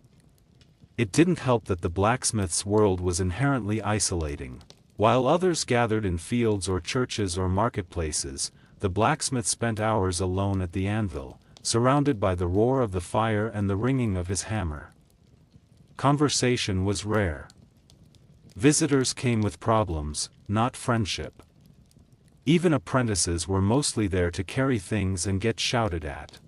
It didn't help that the blacksmith's world was inherently isolating. While others gathered in fields or churches or marketplaces, the blacksmith spent hours alone at the anvil, surrounded by the roar of the fire and the ringing of his hammer. Conversation was rare. Visitors came with problems, not friendship. Even apprentices were mostly there to carry things and get shouted at.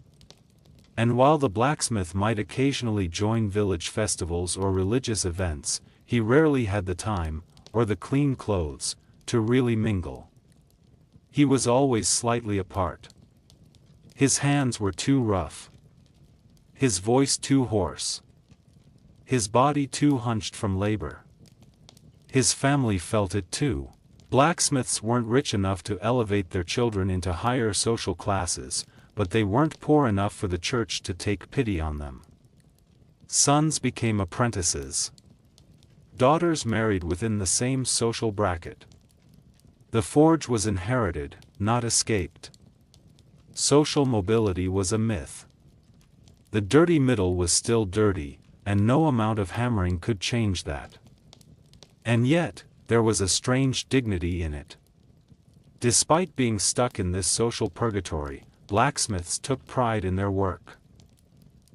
And while the blacksmith might occasionally join village festivals or religious events, he rarely had the time, or the clean clothes, to really mingle. He was always slightly apart. His hands were too rough. His voice too hoarse. His body too hunched from labor. His family felt it too. Blacksmiths weren't rich enough to elevate their children into higher social classes, but they weren't poor enough for the church to take pity on them. Sons became apprentices. Daughters married within the same social bracket. The forge was inherited, not escaped. Social mobility was a myth. The dirty middle was still dirty, and no amount of hammering could change that. And yet, there was a strange dignity in it. Despite being stuck in this social purgatory, blacksmiths took pride in their work.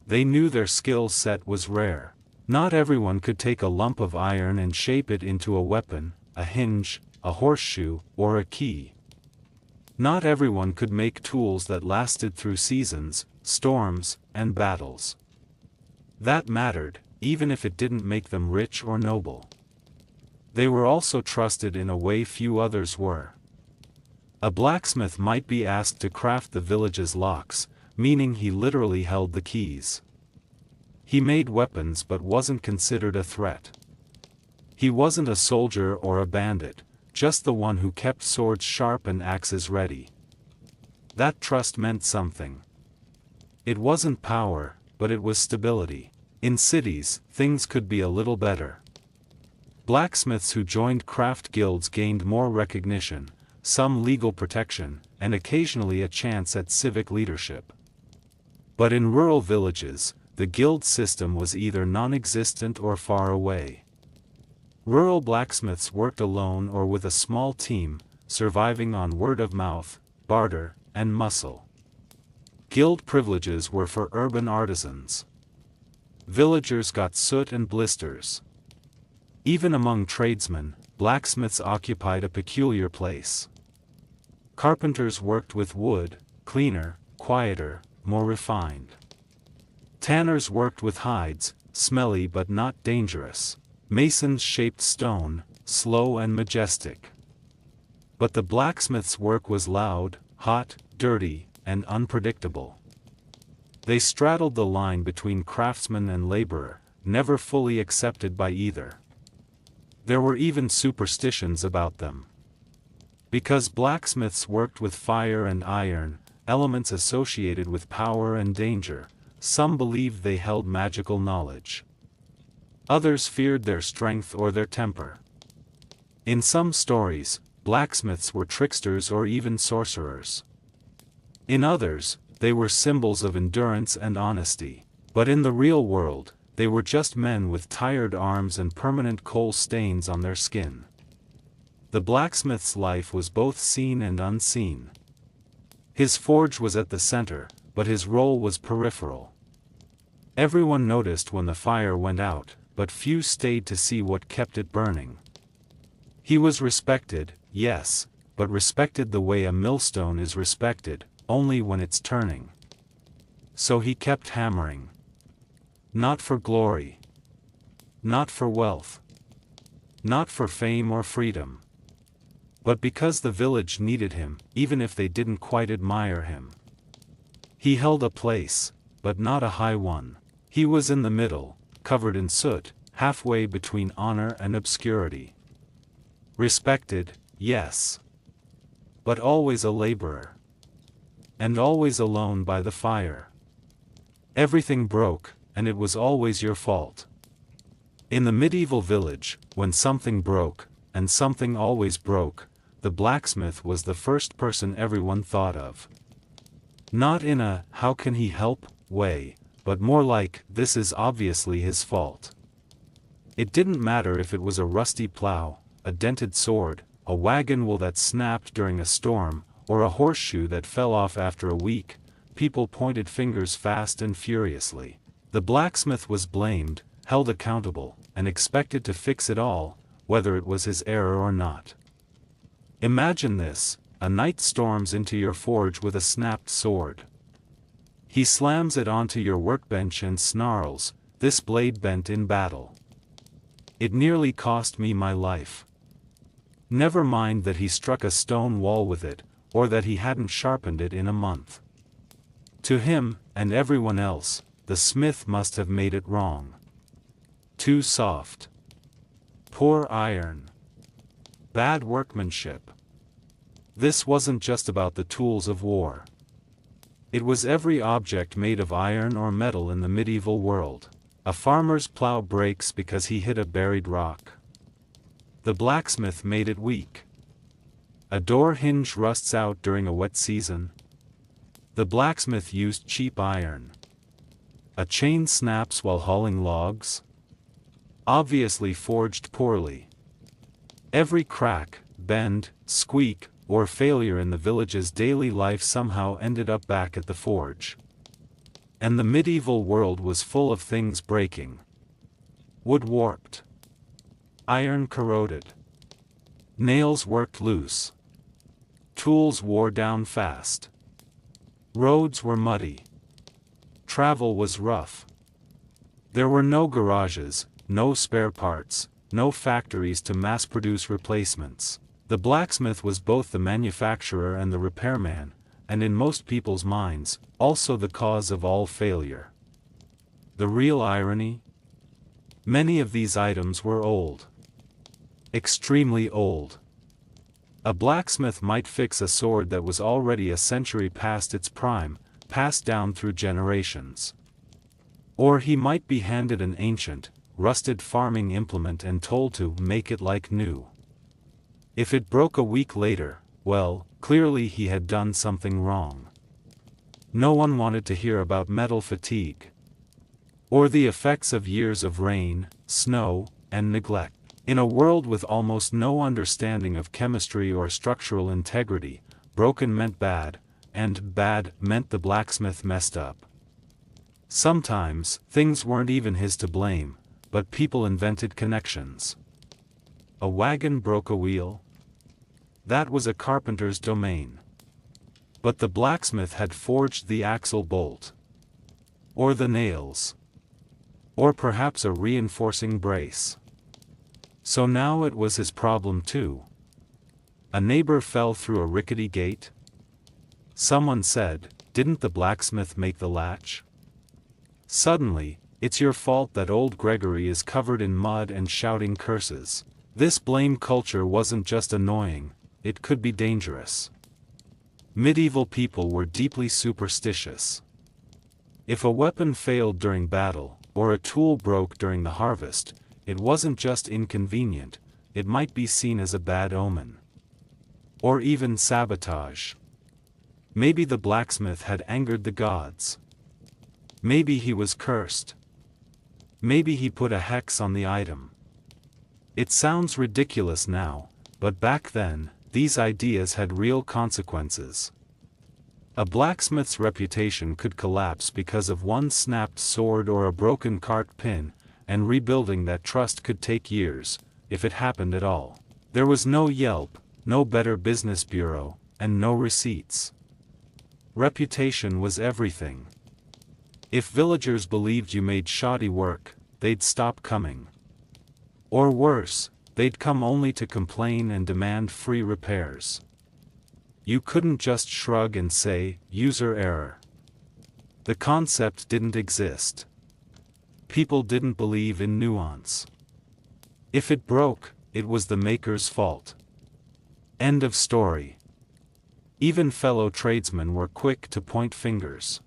They knew their skill set was rare. Not everyone could take a lump of iron and shape it into a weapon, a hinge, a horseshoe, or a key. Not everyone could make tools that lasted through seasons, storms, and battles. That mattered, even if it didn't make them rich or noble. They were also trusted in a way few others were. A blacksmith might be asked to craft the village's locks, meaning he literally held the keys. He made weapons but wasn't considered a threat. He wasn't a soldier or a bandit, just the one who kept swords sharp and axes ready. That trust meant something. It wasn't power, but it was stability. In cities, things could be a little better. Blacksmiths who joined craft guilds gained more recognition, some legal protection, and occasionally a chance at civic leadership. But in rural villages, the guild system was either non-existent or far away. Rural blacksmiths worked alone or with a small team, surviving on word of mouth, barter, and muscle. Guild privileges were for urban artisans. Villagers got soot and blisters. Even among tradesmen, blacksmiths occupied a peculiar place. Carpenters worked with wood, cleaner, quieter, more refined. Tanners worked with hides, smelly but not dangerous. Masons shaped stone, slow and majestic. But the blacksmith's work was loud, hot, dirty, and unpredictable. They straddled the line between craftsman and laborer, never fully accepted by either. There were even superstitions about them. Because blacksmiths worked with fire and iron, elements associated with power and danger, some believed they held magical knowledge. Others feared their strength or their temper. In some stories, blacksmiths were tricksters or even sorcerers. In others, they were symbols of endurance and honesty. But in the real world, they were just men with tired arms and permanent coal stains on their skin. The blacksmith's life was both seen and unseen. His forge was at the center, but his role was peripheral. Everyone noticed when the fire went out, but few stayed to see what kept it burning. He was respected, yes, but respected the way a millstone is respected, only when it's turning. So he kept hammering. Not for glory. Not for wealth. Not for fame or freedom. But because the village needed him, even if they didn't quite admire him. He held a place, but not a high one. He was in the middle, covered in soot, halfway between honor and obscurity. Respected, yes. But always a laborer. And always alone by the fire. Everything broke, and it was always your fault. In the medieval village, when something broke, and something always broke, the blacksmith was the first person everyone thought of. Not in a "how can he help" way, but more like, this is obviously his fault. It didn't matter if it was a rusty plow, a dented sword, a wagon wheel that snapped during a storm, or a horseshoe that fell off after a week, people pointed fingers fast and furiously. The blacksmith was blamed, held accountable, and expected to fix it all, whether it was his error or not. Imagine this: a knight storms into your forge with a snapped sword. He slams it onto your workbench and snarls, "This blade bent in battle. It nearly cost me my life." Never mind that he struck a stone wall with it, or that he hadn't sharpened it in a month. To him, and everyone else, the smith must have made it wrong. Too soft. Poor iron. Bad workmanship. This wasn't just about the tools of war. It was every object made of iron or metal in the medieval world. A farmer's plow breaks because he hit a buried rock. The blacksmith made it weak. A door hinge rusts out during a wet season. The blacksmith used cheap iron. A chain snaps while hauling logs. Obviously forged poorly. Every crack, bend, squeak, or failure in the village's daily life somehow ended up back at the forge. And the medieval world was full of things breaking. Wood warped. Iron corroded. Nails worked loose. Tools wore down fast. Roads were muddy. Travel was rough. There were no garages, no spare parts, no factories to mass-produce replacements. The blacksmith was both the manufacturer and the repairman, and in most people's minds, also the cause of all failure. The real irony? Many of these items were old. Extremely old. A blacksmith might fix a sword that was already a century past its prime, passed down through generations. Or he might be handed an ancient, rusted farming implement and told to make it like new. If it broke a week later, well, clearly he had done something wrong. No one wanted to hear about metal fatigue. Or the effects of years of rain, snow, and neglect. In a world with almost no understanding of chemistry or structural integrity, broken meant bad, and bad meant the blacksmith messed up. Sometimes, things weren't even his to blame, but people invented connections. A wagon broke a wheel? That was a carpenter's domain. But the blacksmith had forged the axle bolt. Or the nails. Or perhaps a reinforcing brace. So now it was his problem too. A neighbor fell through a rickety gate. Someone said, "Didn't the blacksmith make the latch?" Suddenly, it's your fault that old Gregory is covered in mud and shouting curses. This blame culture wasn't just annoying, it could be dangerous. Medieval people were deeply superstitious. If a weapon failed during battle, or a tool broke during the harvest, it wasn't just inconvenient, it might be seen as a bad omen. Or even sabotage. Maybe the blacksmith had angered the gods. Maybe he was cursed. Maybe he put a hex on the item. It sounds ridiculous now, but back then, these ideas had real consequences. A blacksmith's reputation could collapse because of one snapped sword or a broken cart pin, and rebuilding that trust could take years, if it happened at all. There was no Yelp, no Better Business Bureau, and no receipts. Reputation was everything. If villagers believed you made shoddy work, they'd stop coming. Or worse, they'd come only to complain and demand free repairs. You couldn't just shrug and say, "User error." The concept didn't exist. People didn't believe in nuance. If it broke, it was the maker's fault. End of story. Even fellow tradesmen were quick to point fingers.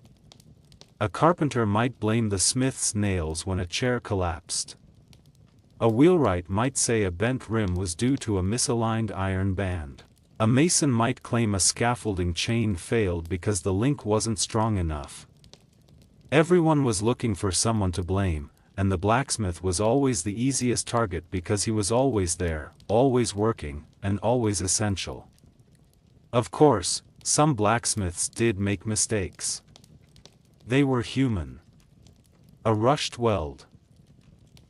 A carpenter might blame the smith's nails when a chair collapsed. A wheelwright might say a bent rim was due to a misaligned iron band. A mason might claim a scaffolding chain failed because the link wasn't strong enough. Everyone was looking for someone to blame, and the blacksmith was always the easiest target because he was always there, always working, and always essential. Of course, some blacksmiths did make mistakes. They were human. A rushed weld.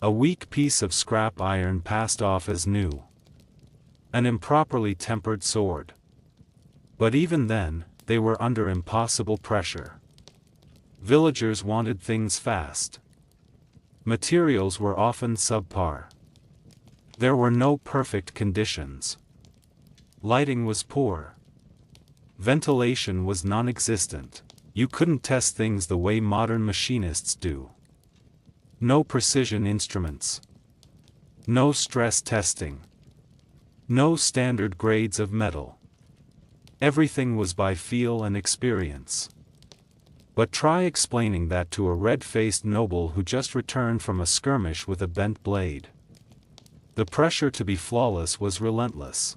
A weak piece of scrap iron passed off as new. An improperly tempered sword. But even then, they were under impossible pressure. Villagers wanted things fast. Materials were often subpar. There were no perfect conditions. Lighting was poor. Ventilation was non-existent. You couldn't test things the way modern machinists do. No precision instruments. No stress testing. No standard grades of metal. Everything was by feel and experience. But try explaining that to a red-faced noble who just returned from a skirmish with a bent blade. The pressure to be flawless was relentless.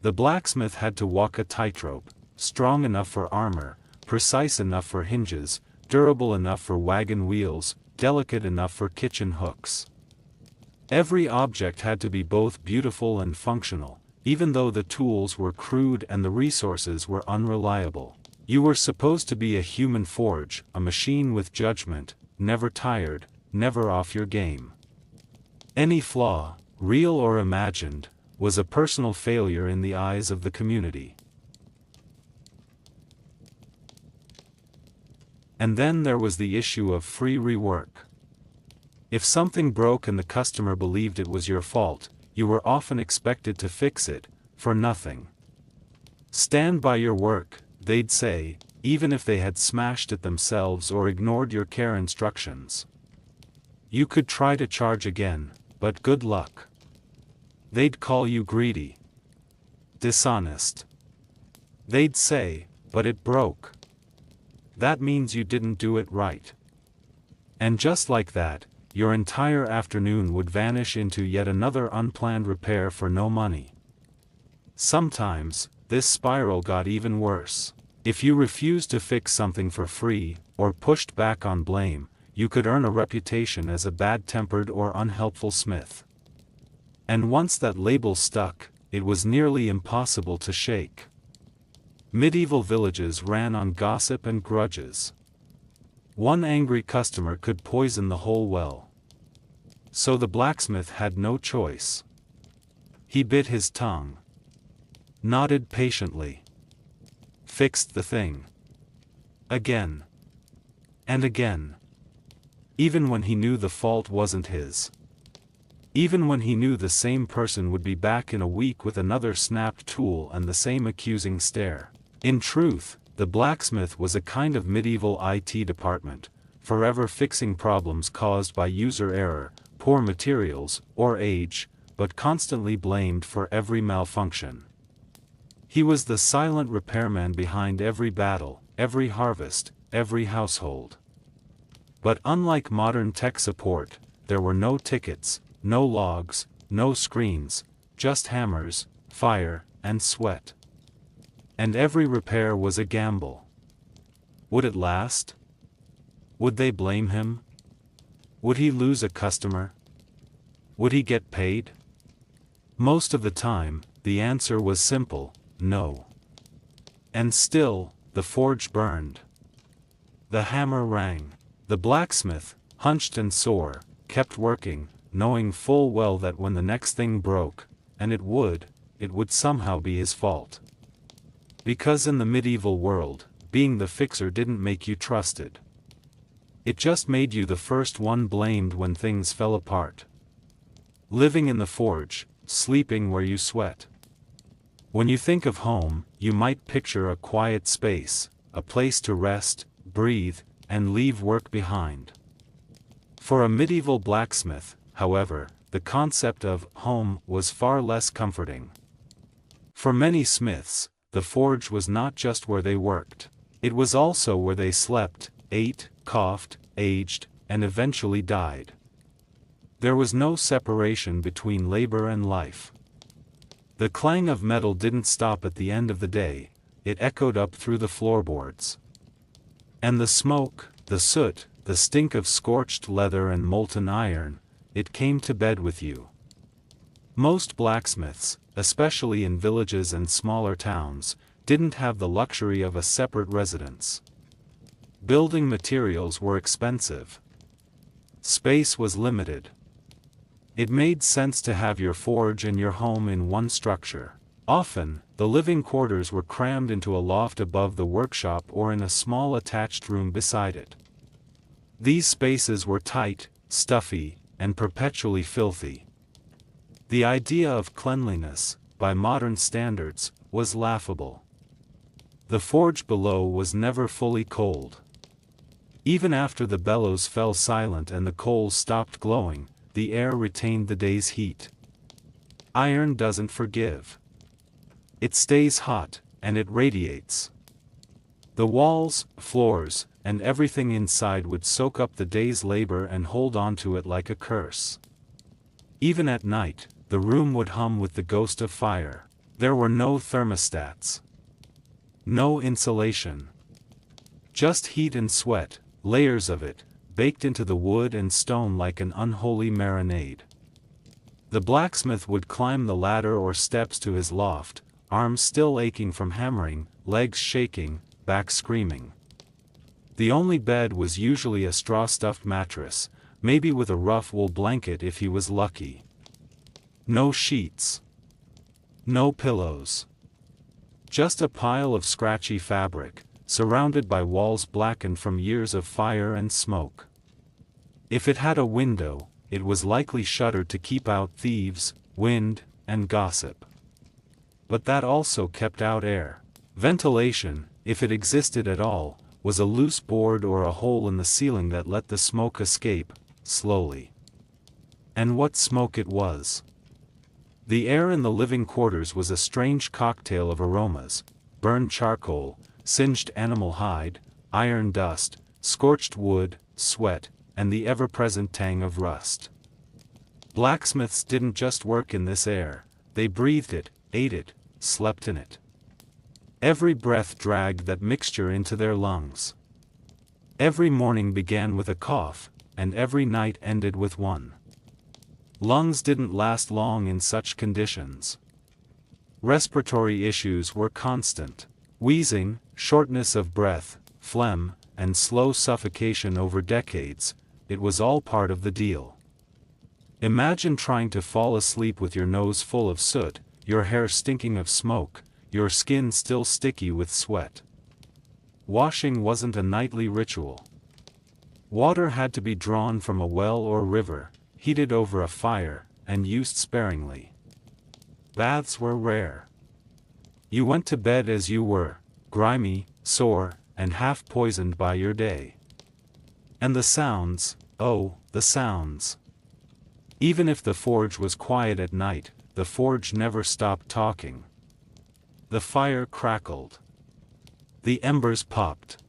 The blacksmith had to walk a tightrope, strong enough for armor, precise enough for hinges, durable enough for wagon wheels, delicate enough for kitchen hooks. Every object had to be both beautiful and functional, even though the tools were crude and the resources were unreliable. You were supposed to be a human forge, a machine with judgment, never tired, never off your game. Any flaw, real or imagined, was a personal failure in the eyes of the community. And then there was the issue of free rework. If something broke and the customer believed it was your fault, you were often expected to fix it, for nothing. Stand by your work, they'd say, even if they had smashed it themselves or ignored your care instructions. You could try to charge again, but good luck. They'd call you greedy, dishonest. They'd say, but it broke. That means you didn't do it right. And just like that, your entire afternoon would vanish into yet another unplanned repair for no money. Sometimes, this spiral got even worse. If you refused to fix something for free, or pushed back on blame, you could earn a reputation as a bad-tempered or unhelpful smith. And once that label stuck, it was nearly impossible to shake. Medieval villages ran on gossip and grudges. One angry customer could poison the whole well. So the blacksmith had no choice. He bit his tongue, nodded patiently, fixed the thing. Again. And again. Even when he knew the fault wasn't his. Even when he knew the same person would be back in a week with another snapped tool and the same accusing stare. In truth, the blacksmith was a kind of medieval IT department, forever fixing problems caused by user error, poor materials, or age, but constantly blamed for every malfunction. He was the silent repairman behind every battle, every harvest, every household. But unlike modern tech support, there were no tickets, no logs, no screens, just hammers, fire, and sweat. And every repair was a gamble. Would it last? Would they blame him? Would he lose a customer? Would he get paid? Most of the time, the answer was simple, no. And still, the forge burned. The hammer rang. The blacksmith, hunched and sore, kept working, knowing full well that when the next thing broke, and it would somehow be his fault. Because in the medieval world, being the fixer didn't make you trusted. It just made you the first one blamed when things fell apart. Living in the forge, sleeping where you sweat. When you think of home, you might picture a quiet space, a place to rest, breathe, and leave work behind. For a medieval blacksmith, however, the concept of home was far less comforting. For many smiths, the forge was not just where they worked. It was also where they slept, ate, coughed, aged, and eventually died. There was no separation between labor and life. The clang of metal didn't stop at the end of the day, it echoed up through the floorboards. And the smoke, the soot, the stink of scorched leather and molten iron, it came to bed with you. Most blacksmiths, especially in villages and smaller towns, didn't have the luxury of a separate residence. Building materials were expensive. Space was limited. It made sense to have your forge and your home in one structure. Often, the living quarters were crammed into a loft above the workshop or in a small attached room beside it. These spaces were tight, stuffy, and perpetually filthy. The idea of cleanliness, by modern standards, was laughable. The forge below was never fully cold. Even after the bellows fell silent and the coals stopped glowing, the air retained the day's heat. Iron doesn't forgive. It stays hot, and it radiates. The walls, floors, and everything inside would soak up the day's labor and hold on to it like a curse. Even at night, the room would hum with the ghost of fire. There were no thermostats. No insulation. Just heat and sweat, layers of it, baked into the wood and stone like an unholy marinade. The blacksmith would climb the ladder or steps to his loft, arms still aching from hammering, legs shaking, back screaming. The only bed was usually a straw-stuffed mattress, maybe with a rough wool blanket if he was lucky. No sheets. No pillows. Just a pile of scratchy fabric, surrounded by walls blackened from years of fire and smoke. If it had a window, it was likely shuttered to keep out thieves, wind, and gossip. But that also kept out air. Ventilation, if it existed at all, was a loose board or a hole in the ceiling that let the smoke escape, slowly. And what smoke it was! The air in the living quarters was a strange cocktail of aromas: burned charcoal, singed animal hide, iron dust, scorched wood, sweat, and the ever-present tang of rust. Blacksmiths didn't just work in this air, they breathed it, ate it, slept in it. Every breath dragged that mixture into their lungs. Every morning began with a cough, and every night ended with one. Lungs didn't last long in such conditions. Respiratory issues were constant. Wheezing, shortness of breath, phlegm, and slow suffocation over decades, it was all part of the deal. Imagine trying to fall asleep with your nose full of soot, your hair stinking of smoke, your skin still sticky with sweat. Washing wasn't a nightly ritual. Water had to be drawn from a well or river, heated over a fire, and used sparingly. Baths were rare. You went to bed as you were, grimy, sore, and half poisoned by your day. And the sounds, oh, the sounds. Even if the forge was quiet at night, the forge never stopped talking. The fire crackled. The embers popped.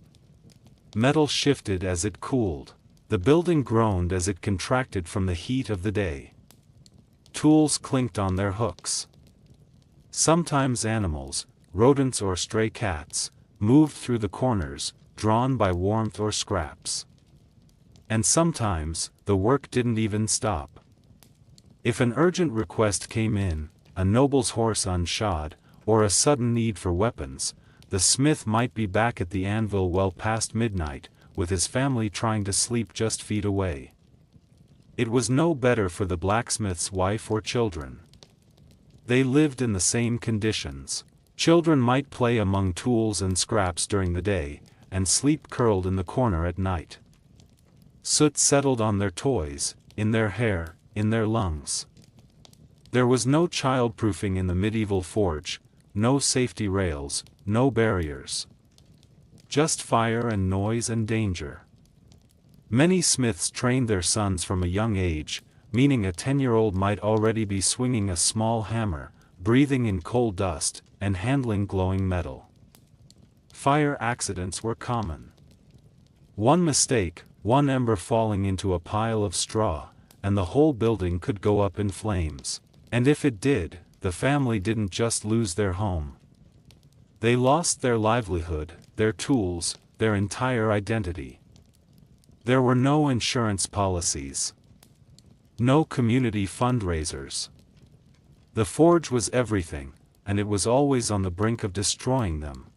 Metal shifted as it cooled. The building groaned as it contracted from the heat of the day. Tools clinked on their hooks. Sometimes animals, rodents or stray cats, moved through the corners, drawn by warmth or scraps. And sometimes, the work didn't even stop. If an urgent request came in, a noble's horse unshod, or a sudden need for weapons, the smith might be back at the anvil well past midnight, with his family trying to sleep just feet away. It was no better for the blacksmith's wife or children. They lived in the same conditions. Children might play among tools and scraps during the day, and sleep curled in the corner at night. Soot settled on their toys, in their hair, in their lungs. There was no childproofing in the medieval forge, no safety rails, no barriers. Just fire and noise and danger. Many smiths trained their sons from a young age, meaning a 10-year-old might already be swinging a small hammer, breathing in coal dust, and handling glowing metal. Fire accidents were common. One mistake, one ember falling into a pile of straw, and the whole building could go up in flames. And if it did, the family didn't just lose their home. They lost their livelihood, their tools, their entire identity. There were no insurance policies. No community fundraisers. The forge was everything, and it was always on the brink of destroying them.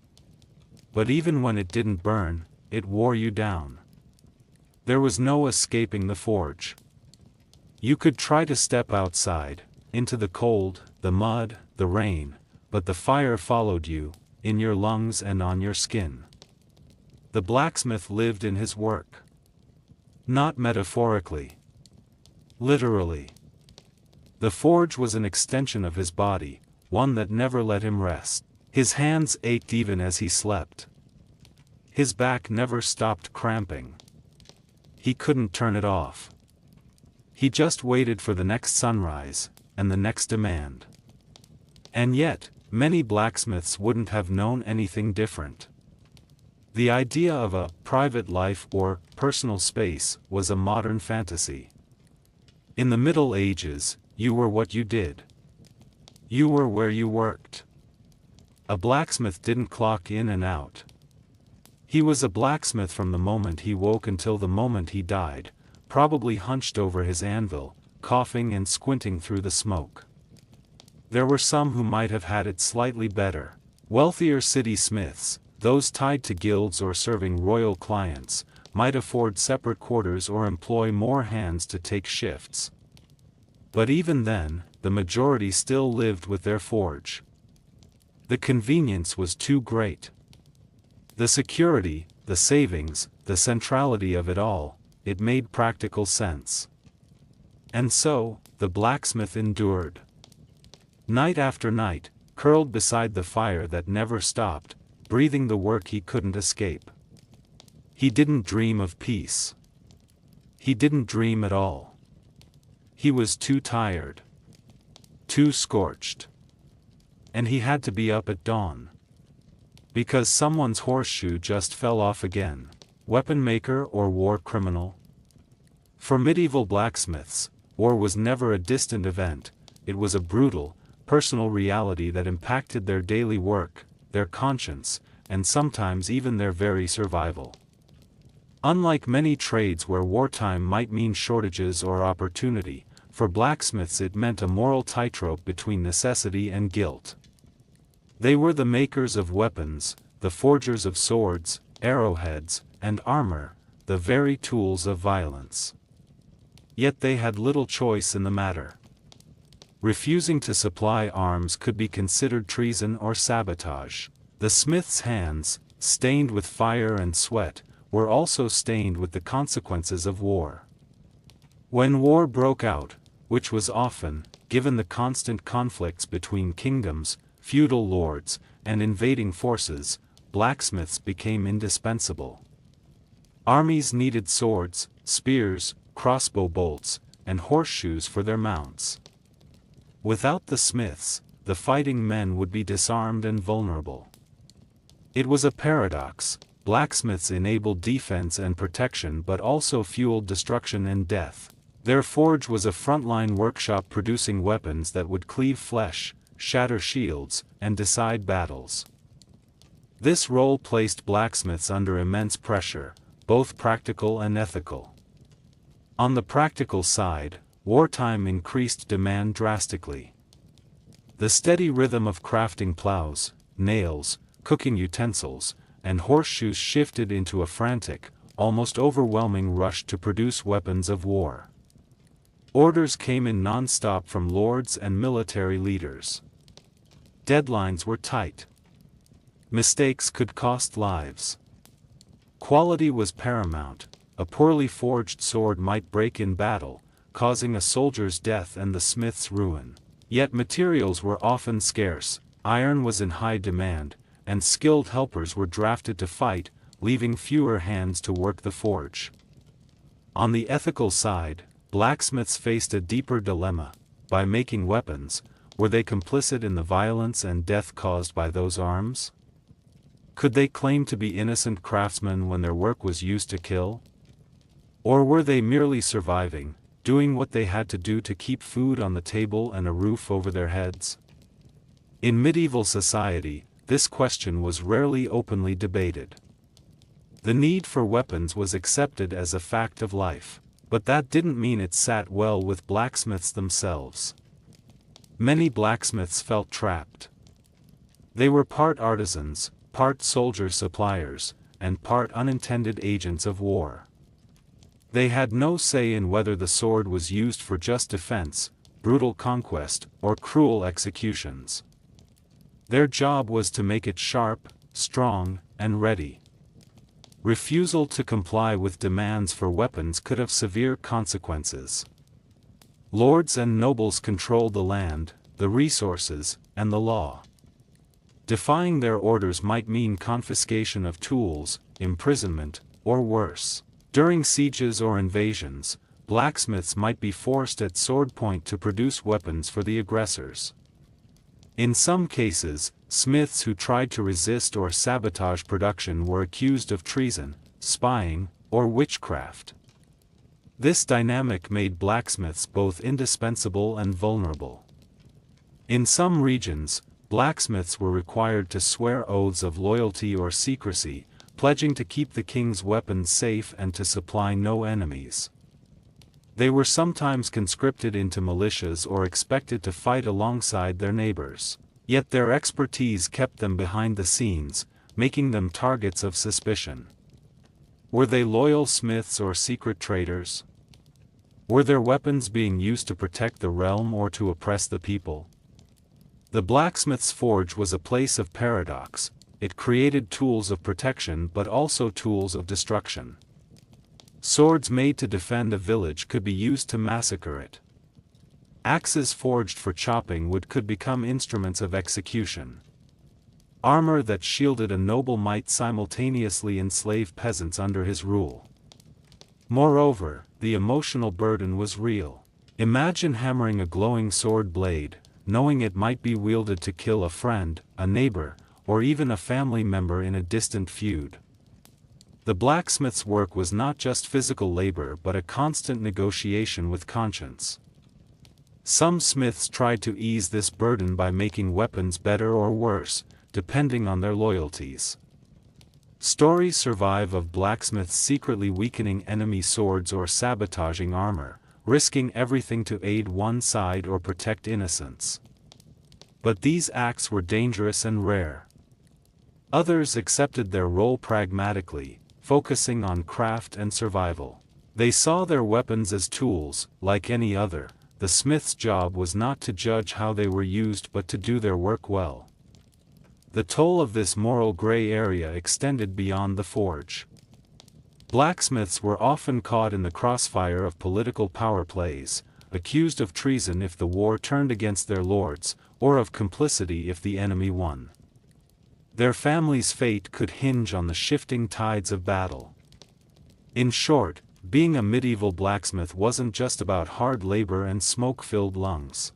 But even when it didn't burn, it wore you down. There was no escaping the forge. You could try to step outside, into the cold, the mud, the rain, but the fire followed you, in your lungs and on your skin. The blacksmith lived in his work. Not metaphorically. Literally. The forge was an extension of his body, one that never let him rest. His hands ached even as he slept. His back never stopped cramping. He couldn't turn it off. He just waited for the next sunrise, and the next demand. And yet, many blacksmiths wouldn't have known anything different. The idea of a private life or personal space was a modern fantasy. In the Middle Ages, you were what you did. You were where you worked. A blacksmith didn't clock in and out. He was a blacksmith from the moment he woke until the moment he died, probably hunched over his anvil, coughing and squinting through the smoke. There were some who might have had it slightly better. Wealthier city smiths, those tied to guilds or serving royal clients, might afford separate quarters or employ more hands to take shifts. But even then, the majority still lived with their forge. The convenience was too great. The security, the savings, the centrality of it all, it made practical sense. And so, the blacksmith endured. Night after night, curled beside the fire that never stopped, breathing the work he couldn't escape. He didn't dream of peace. He didn't dream at all. He was too tired. Too scorched. And he had to be up at dawn. Because someone's horseshoe just fell off again. Weapon maker or war criminal? For medieval blacksmiths, war was never a distant event, it was a brutal, personal reality that impacted their daily work, their conscience, and sometimes even their very survival. Unlike many trades where wartime might mean shortages or opportunity, for blacksmiths it meant a moral tightrope between necessity and guilt. They were the makers of weapons, the forgers of swords, arrowheads, and armor, the very tools of violence. Yet they had little choice in the matter. Refusing to supply arms could be considered treason or sabotage. The smith's hands, stained with fire and sweat, were also stained with the consequences of war. When war broke out, which was often, given the constant conflicts between kingdoms, feudal lords, and invading forces, blacksmiths became indispensable. Armies needed swords, spears, crossbow bolts, and horseshoes for their mounts. Without the smiths, the fighting men would be disarmed and vulnerable. It was a paradox. Blacksmiths enabled defense and protection but also fueled destruction and death. Their forge was a frontline workshop producing weapons that would cleave flesh, shatter shields, and decide battles. This role placed blacksmiths under immense pressure, both practical and ethical. On the practical side, wartime increased demand drastically. The steady rhythm of crafting plows, nails, cooking utensils, and horseshoes shifted into a frantic, almost overwhelming rush to produce weapons of war. Orders came in non-stop from lords and military leaders. Deadlines were tight. Mistakes could cost lives. Quality was paramount. A poorly forged sword might break in battle, causing a soldier's death and the smith's ruin. Yet materials were often scarce, iron was in high demand, and skilled helpers were drafted to fight, leaving fewer hands to work the forge. On the ethical side, blacksmiths faced a deeper dilemma. By making weapons, were they complicit in the violence and death caused by those arms? Could they claim to be innocent craftsmen when their work was used to kill? Or were they merely surviving, doing what they had to do to keep food on the table and a roof over their heads? In medieval society, this question was rarely openly debated. The need for weapons was accepted as a fact of life, but that didn't mean it sat well with blacksmiths themselves. Many blacksmiths felt trapped. They were part artisans, part soldier suppliers, and part unintended agents of war. They had no say in whether the sword was used for just defense, brutal conquest, or cruel executions. Their job was to make it sharp, strong, and ready. Refusal to comply with demands for weapons could have severe consequences. Lords and nobles controlled the land, the resources, and the law. Defying their orders might mean confiscation of tools, imprisonment, or worse. During sieges or invasions, blacksmiths might be forced at sword point to produce weapons for the aggressors. In some cases, smiths who tried to resist or sabotage production were accused of treason, spying, or witchcraft. This dynamic made blacksmiths both indispensable and vulnerable. In some regions, blacksmiths were required to swear oaths of loyalty or secrecy, pledging to keep the king's weapons safe and to supply no enemies. They were sometimes conscripted into militias or expected to fight alongside their neighbors. Yet their expertise kept them behind the scenes, making them targets of suspicion. Were they loyal smiths or secret traitors? Were their weapons being used to protect the realm or to oppress the people? The blacksmith's forge was a place of paradox. It created tools of protection but also tools of destruction. Swords made to defend a village could be used to massacre it. Axes forged for chopping wood could become instruments of execution. Armor that shielded a noble might simultaneously enslave peasants under his rule. Moreover, the emotional burden was real. Imagine hammering a glowing sword blade, knowing it might be wielded to kill a friend, a neighbor, or even a family member in a distant feud. The blacksmith's work was not just physical labor but a constant negotiation with conscience. Some smiths tried to ease this burden by making weapons better or worse, depending on their loyalties. Stories survive of blacksmiths secretly weakening enemy swords or sabotaging armor, risking everything to aid one side or protect innocents. But these acts were dangerous and rare. Others accepted their role pragmatically, focusing on craft and survival. They saw their weapons as tools, like any other. The smith's job was not to judge how they were used but to do their work well. The toll of this moral gray area extended beyond the forge. Blacksmiths were often caught in the crossfire of political power plays, accused of treason if the war turned against their lords, or of complicity if the enemy won. Their family's fate could hinge on the shifting tides of battle. In short, being a medieval blacksmith wasn't just about hard labor and smoke-filled lungs.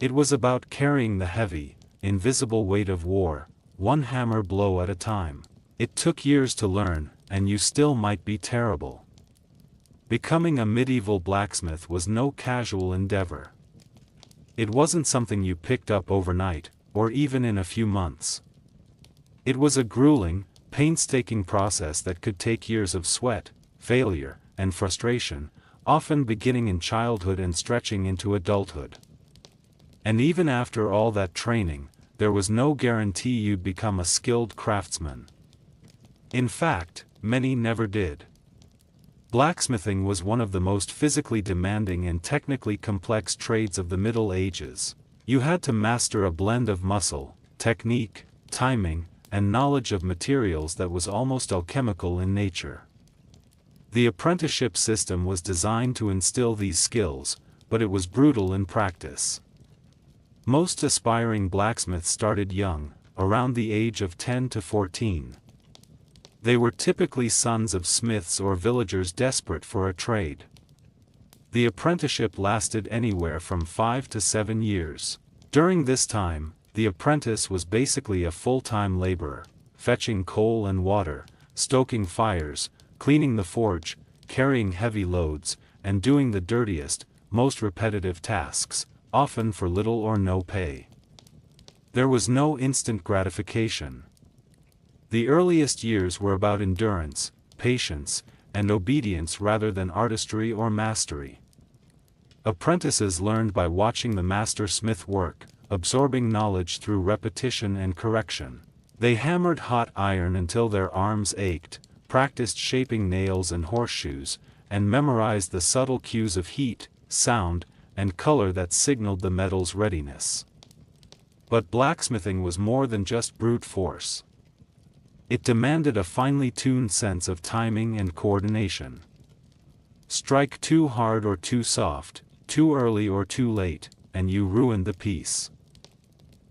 It was about carrying the heavy, invisible weight of war, one hammer blow at a time. It took years to learn, and you still might be terrible. Becoming a medieval blacksmith was no casual endeavor. It wasn't something you picked up overnight, or even in a few months. It was a grueling, painstaking process that could take years of sweat, failure, and frustration, often beginning in childhood and stretching into adulthood. And even after all that training, there was no guarantee you'd become a skilled craftsman. In fact, many never did. Blacksmithing was one of the most physically demanding and technically complex trades of the Middle Ages. You had to master a blend of muscle, technique, timing, and knowledge of materials that was almost alchemical in nature. The apprenticeship system was designed to instill these skills, but it was brutal in practice. Most aspiring blacksmiths started young, around the age of 10 to 14. They were typically sons of smiths or villagers desperate for a trade. The apprenticeship lasted anywhere from 5 to 7 years. During this time, the apprentice was basically a full-time laborer, fetching coal and water, stoking fires, cleaning the forge, carrying heavy loads, and doing the dirtiest, most repetitive tasks, often for little or no pay. There was no instant gratification. The earliest years were about endurance, patience, and obedience rather than artistry or mastery. Apprentices learned by watching the master smith work, absorbing knowledge through repetition and correction. They hammered hot iron until their arms ached, practiced shaping nails and horseshoes, and memorized the subtle cues of heat, sound, and color that signaled the metal's readiness. But blacksmithing was more than just brute force. It demanded a finely tuned sense of timing and coordination. Strike too hard or too soft, too early or too late, and you ruined the piece.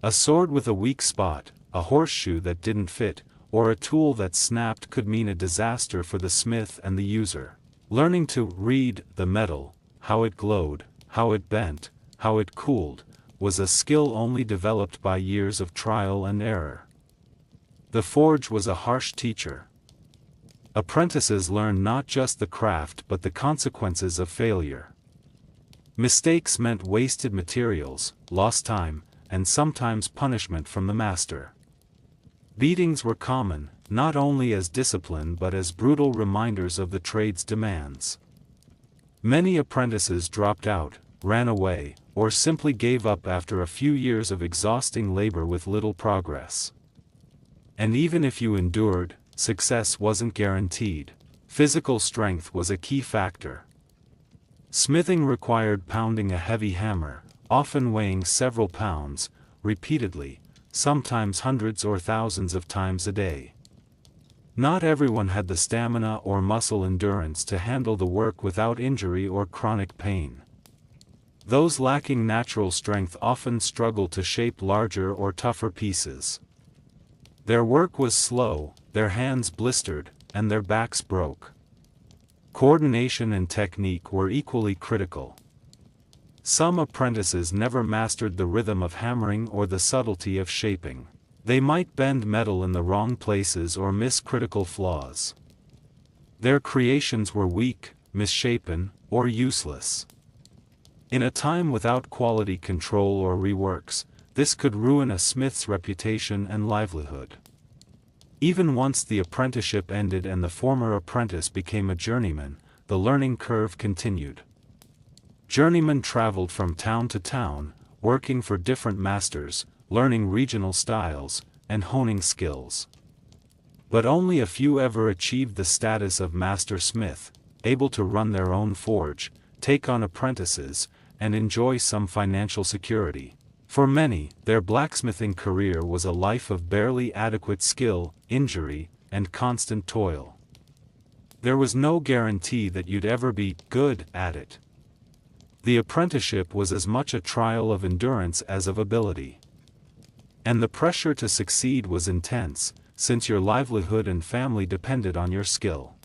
A sword with a weak spot, a horseshoe that didn't fit, or a tool that snapped could mean a disaster for the smith and the user. Learning to read the metal, how it glowed, how it bent, how it cooled, was a skill only developed by years of trial and error. The forge was a harsh teacher. Apprentices learned not just the craft but the consequences of failure. Mistakes meant wasted materials, lost time, and sometimes punishment from the master. Beatings were common, not only as discipline but as brutal reminders of the trade's demands. Many apprentices dropped out, ran away, or simply gave up after a few years of exhausting labor with little progress. And even if you endured, success wasn't guaranteed. Physical strength was a key factor. Smithing required pounding a heavy hammer, often weighing several pounds, repeatedly, sometimes hundreds or thousands of times a day. Not everyone had the stamina or muscle endurance to handle the work without injury or chronic pain. Those lacking natural strength often struggled to shape larger or tougher pieces. Their work was slow, their hands blistered, and their backs broke. Coordination and technique were equally critical. Some apprentices never mastered the rhythm of hammering or the subtlety of shaping. They might bend metal in the wrong places or miss critical flaws. Their creations were weak, misshapen, or useless. In a time without quality control or reworks, this could ruin a smith's reputation and livelihood. Even once the apprenticeship ended and the former apprentice became a journeyman, the learning curve continued. Journeymen traveled from town to town, working for different masters, learning regional styles, and honing skills. But only a few ever achieved the status of master smith, able to run their own forge, take on apprentices, and enjoy some financial security. For many, their blacksmithing career was a life of barely adequate skill, injury, and constant toil. There was no guarantee that you'd ever be good at it. The apprenticeship was as much a trial of endurance as of ability. And the pressure to succeed was intense, since your livelihood and family depended on your skill.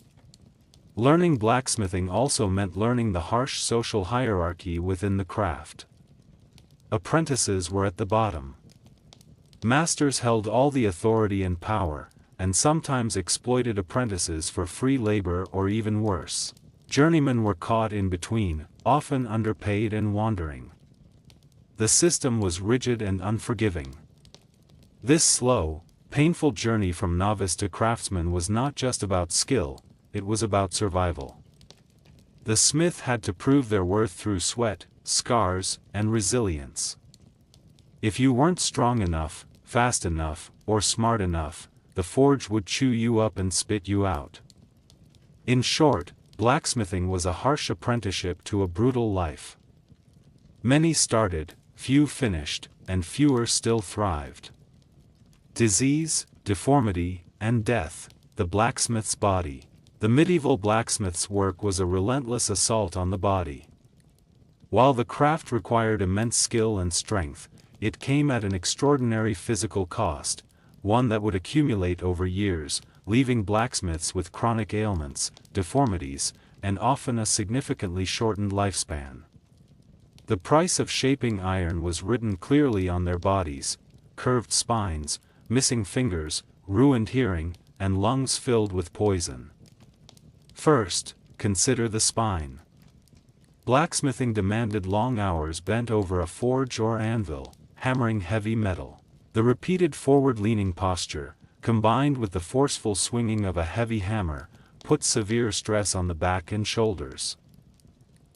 Learning blacksmithing also meant learning the harsh social hierarchy within the craft. Apprentices were at the bottom. Masters held all the authority and power, and sometimes exploited apprentices for free labor or even worse. Journeymen were caught in between, often underpaid and wandering. The system was rigid and unforgiving. This slow, painful journey from novice to craftsman was not just about skill, it was about survival. The smith had to prove their worth through sweat, scars, and resilience. If you weren't strong enough, fast enough, or smart enough, the forge would chew you up and spit you out. In short, blacksmithing was a harsh apprenticeship to a brutal life. Many started, few finished, and fewer still thrived. Disease, deformity, and death, the blacksmith's body. The medieval blacksmith's work was a relentless assault on the body. While the craft required immense skill and strength, it came at an extraordinary physical cost, one that would accumulate over years, leaving blacksmiths with chronic ailments, deformities, and often a significantly shortened lifespan. The price of shaping iron was written clearly on their bodies: curved spines, missing fingers, ruined hearing, and lungs filled with poison. First, consider the spine. Blacksmithing demanded long hours bent over a forge or anvil, hammering heavy metal. The repeated forward-leaning posture, combined with the forceful swinging of a heavy hammer, put severe stress on the back and shoulders.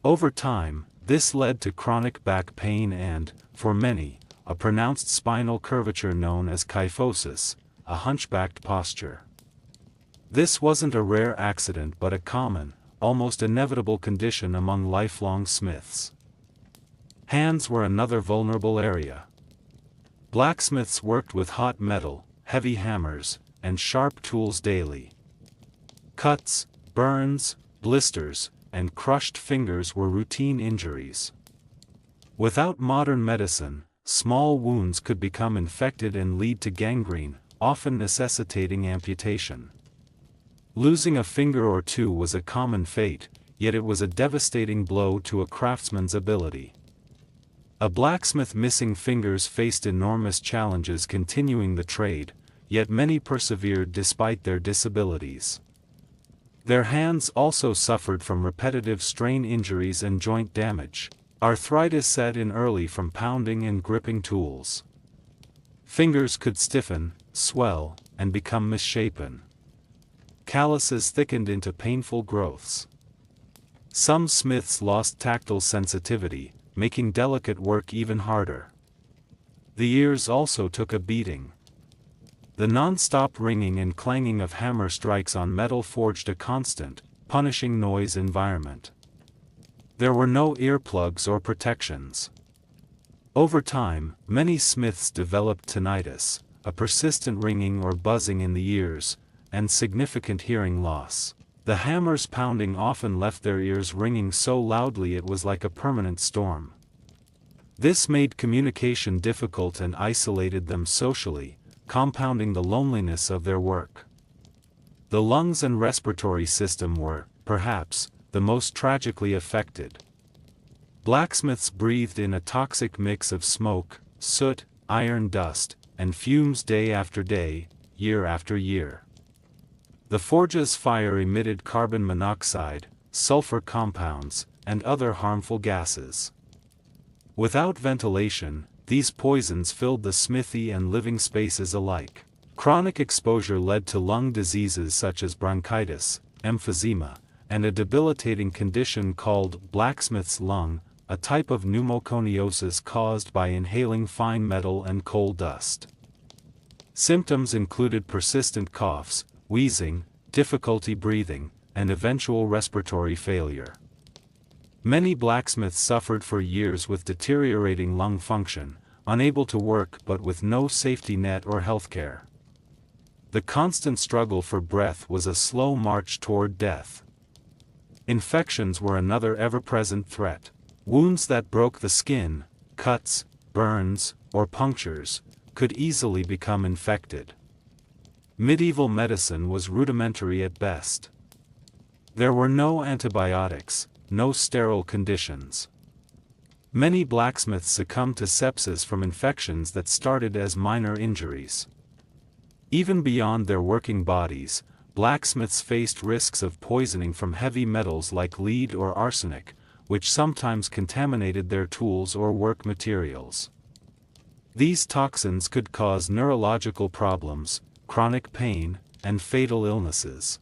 Over time, this led to chronic back pain and, for many, a pronounced spinal curvature known as kyphosis, a hunchbacked posture. This wasn't a rare accident but a common, almost inevitable condition among lifelong smiths. Hands were another vulnerable area. Blacksmiths worked with hot metal, heavy hammers, and sharp tools daily. Cuts, burns, blisters, and crushed fingers were routine injuries. Without modern medicine, small wounds could become infected and lead to gangrene, often necessitating amputation. Losing a finger or two was a common fate, yet it was a devastating blow to a craftsman's ability. A blacksmith missing fingers faced enormous challenges continuing the trade, yet many persevered despite their disabilities. Their hands also suffered from repetitive strain injuries and joint damage. Arthritis set in early from pounding and gripping tools. Fingers could stiffen, swell, and become misshapen. Calluses thickened into painful growths. Some smiths lost tactile sensitivity, making delicate work even harder. The ears also took a beating. The non-stop ringing and clanging of hammer strikes on metal forged a constant, punishing noise environment. There were no earplugs or protections. Over time, many smiths developed tinnitus, a persistent ringing or buzzing in the ears, and significant hearing loss. The hammers pounding often left their ears ringing so loudly it was like a permanent storm. This made communication difficult and isolated them socially, compounding the loneliness of their work. The lungs and respiratory system were, perhaps, the most tragically affected. Blacksmiths breathed in a toxic mix of smoke, soot, iron dust, and fumes day after day, year after year. The forge's fire emitted carbon monoxide, sulfur compounds, and other harmful gases. Without ventilation, these poisons filled the smithy and living spaces alike. Chronic exposure led to lung diseases such as bronchitis, emphysema, and a debilitating condition called blacksmith's lung, a type of pneumoconiosis caused by inhaling fine metal and coal dust. Symptoms included persistent coughs, wheezing, difficulty breathing, and eventual respiratory failure. Many blacksmiths suffered for years with deteriorating lung function, unable to work but with no safety net or healthcare. The constant struggle for breath was a slow march toward death. Infections were another ever-present threat. Wounds that broke the skin, cuts, burns, or punctures, could easily become infected. Medieval medicine was rudimentary at best. There were no antibiotics, no sterile conditions. Many blacksmiths succumbed to sepsis from infections that started as minor injuries. Even beyond their working bodies, blacksmiths faced risks of poisoning from heavy metals like lead or arsenic, which sometimes contaminated their tools or work materials. These toxins could cause neurological problems, chronic pain, and fatal illnesses.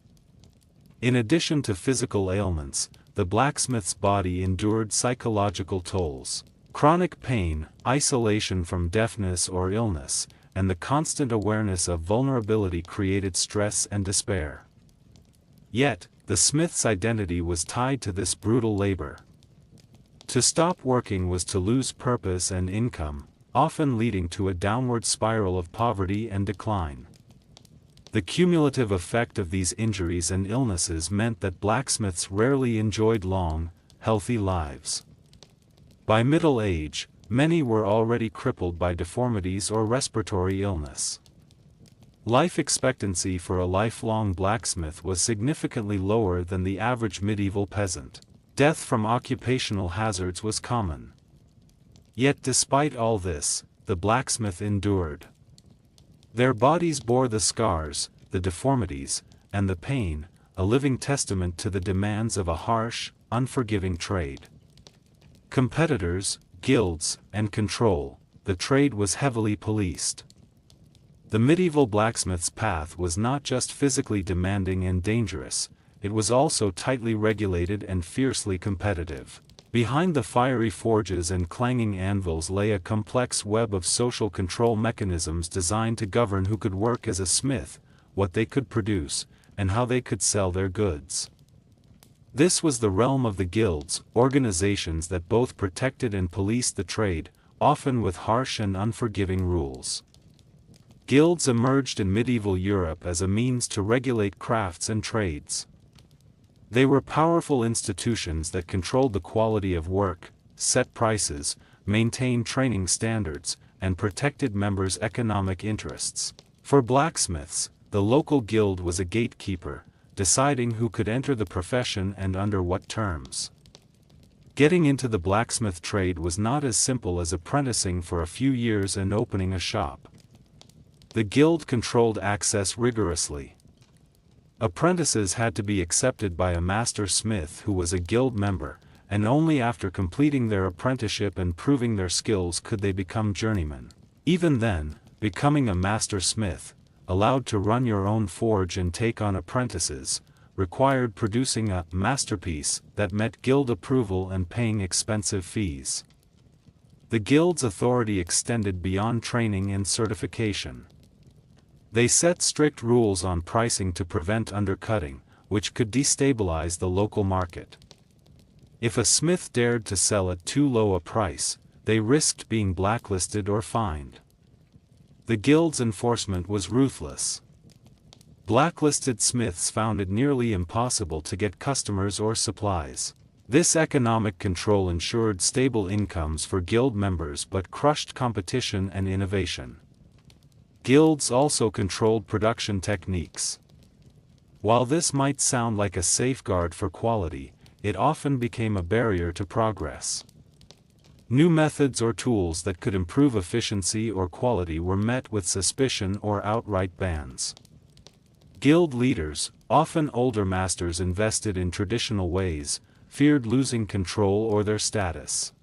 In addition to physical ailments, the blacksmith's body endured psychological tolls. Chronic pain, isolation from deafness or illness, and the constant awareness of vulnerability created stress and despair. Yet, the smith's identity was tied to this brutal labor. To stop working was to lose purpose and income, often leading to a downward spiral of poverty and decline. The cumulative effect of these injuries and illnesses meant that blacksmiths rarely enjoyed long, healthy lives. By middle age, many were already crippled by deformities or respiratory illness. Life expectancy for a lifelong blacksmith was significantly lower than the average medieval peasant. Death from occupational hazards was common. Yet despite all this, the blacksmith endured. Their bodies bore the scars, the deformities, and the pain, a living testament to the demands of a harsh, unforgiving trade. Competitors, guilds, and control, the trade was heavily policed. The medieval blacksmith's path was not just physically demanding and dangerous, it was also tightly regulated and fiercely competitive. Behind the fiery forges and clanging anvils lay a complex web of social control mechanisms designed to govern who could work as a smith, what they could produce, and how they could sell their goods. This was the realm of the guilds, organizations that both protected and policed the trade, often with harsh and unforgiving rules. Guilds emerged in medieval Europe as a means to regulate crafts and trades. They were powerful institutions that controlled the quality of work, set prices, maintained training standards, and protected members' economic interests. For blacksmiths, the local guild was a gatekeeper, deciding who could enter the profession and under what terms. Getting into the blacksmith trade was not as simple as apprenticing for a few years and opening a shop. The guild controlled access rigorously. Apprentices had to be accepted by a master smith who was a guild member, and only after completing their apprenticeship and proving their skills could they become journeymen. Even then, becoming a master smith, allowed to run your own forge and take on apprentices, required producing a masterpiece that met guild approval and paying expensive fees. The guild's authority extended beyond training and certification. They set strict rules on pricing to prevent undercutting, which could destabilize the local market. If a smith dared to sell at too low a price, they risked being blacklisted or fined. The guild's enforcement was ruthless. Blacklisted smiths found it nearly impossible to get customers or supplies. This economic control ensured stable incomes for guild members but crushed competition and innovation. Guilds also controlled production techniques. While this might sound like a safeguard for quality, it often became a barrier to progress. New methods or tools that could improve efficiency or quality were met with suspicion or outright bans. Guild leaders, often older masters invested in traditional ways, feared losing control or their status.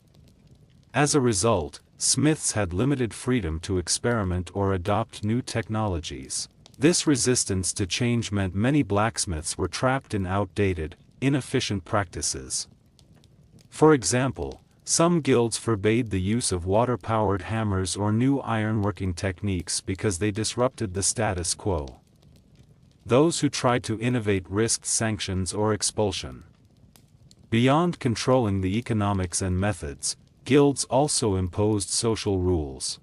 As a result, smiths had limited freedom to experiment or adopt new technologies. This resistance to change meant many blacksmiths were trapped in outdated, inefficient practices. For example, some guilds forbade the use of water-powered hammers or new ironworking techniques because they disrupted the status quo. Those who tried to innovate risked sanctions or expulsion. Beyond controlling the economics and methods, guilds also imposed social rules.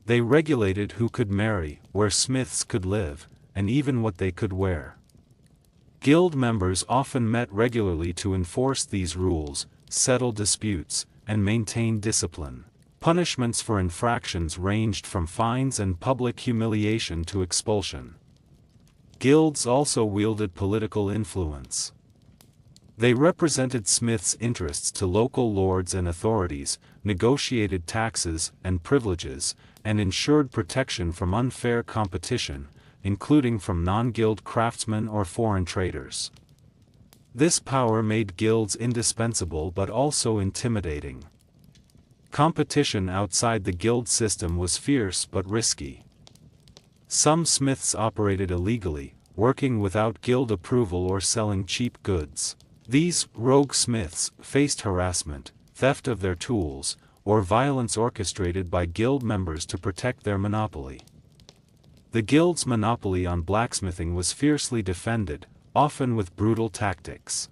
They regulated who could marry, where smiths could live, and even what they could wear. Guild members often met regularly to enforce these rules, settle disputes, and maintain discipline. Punishments for infractions ranged from fines and public humiliation to expulsion. Guilds also wielded political influence. They represented smiths' interests to local lords and authorities, negotiated taxes and privileges, and ensured protection from unfair competition, including from non-guild craftsmen or foreign traders. This power made guilds indispensable but also intimidating. Competition outside the guild system was fierce but risky. Some smiths operated illegally, working without guild approval or selling cheap goods. These rogue smiths faced harassment, theft of their tools, or violence orchestrated by guild members to protect their monopoly. The guild's monopoly on blacksmithing was fiercely defended, often with brutal tactics.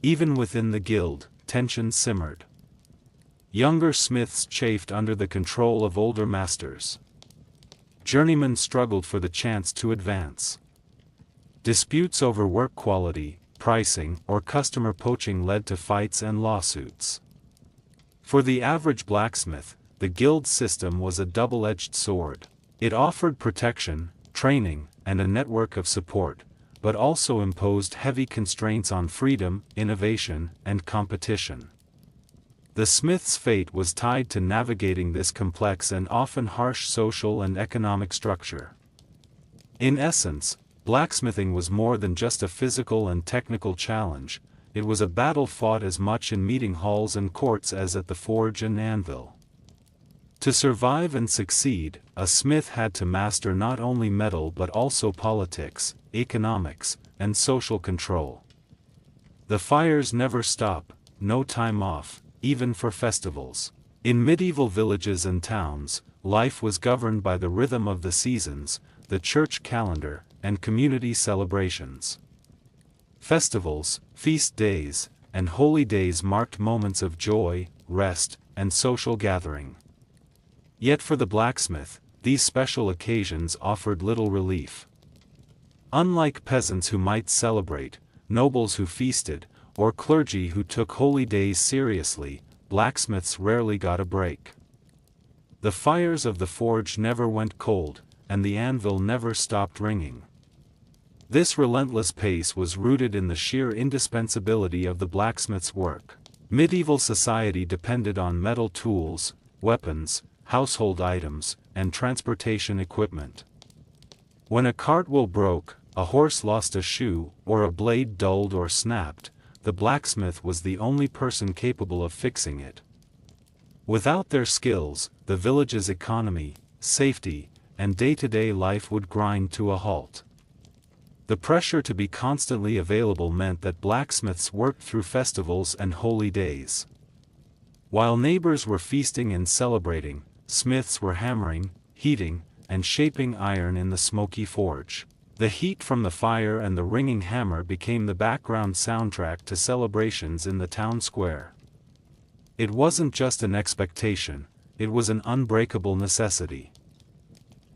Even within the guild, tension simmered. Younger smiths chafed under the control of older masters. Journeymen struggled for the chance to advance. Disputes over work quality, pricing, or customer poaching led to fights and lawsuits. For the average blacksmith, the guild system was a double-edged sword. It offered protection, training, and a network of support, but also imposed heavy constraints on freedom, innovation, and competition. The smith's fate was tied to navigating this complex and often harsh social and economic structure. In essence, blacksmithing was more than just a physical and technical challenge, it was a battle fought as much in meeting halls and courts as at the forge and anvil. To survive and succeed, a smith had to master not only metal but also politics, economics, and social control. The fires never stop, no time off, even for festivals. In medieval villages and towns, life was governed by the rhythm of the seasons, the church calendar, and community celebrations. Festivals, feast days, and holy days marked moments of joy, rest, and social gathering. Yet for the blacksmith, these special occasions offered little relief. Unlike peasants who might celebrate, nobles who feasted, or clergy who took holy days seriously, blacksmiths rarely got a break. The fires of the forge never went cold, and the anvil never stopped ringing. This relentless pace was rooted in the sheer indispensability of the blacksmith's work. Medieval society depended on metal tools, weapons, household items, and transportation equipment. When a cartwheel broke, a horse lost a shoe, or a blade dulled or snapped, the blacksmith was the only person capable of fixing it. Without their skills, the village's economy, safety, and day-to-day life would grind to a halt. The pressure to be constantly available meant that blacksmiths worked through festivals and holy days. While neighbors were feasting and celebrating, smiths were hammering, heating, and shaping iron in the smoky forge. The heat from the fire and the ringing hammer became the background soundtrack to celebrations in the town square. It wasn't just an expectation, it was an unbreakable necessity.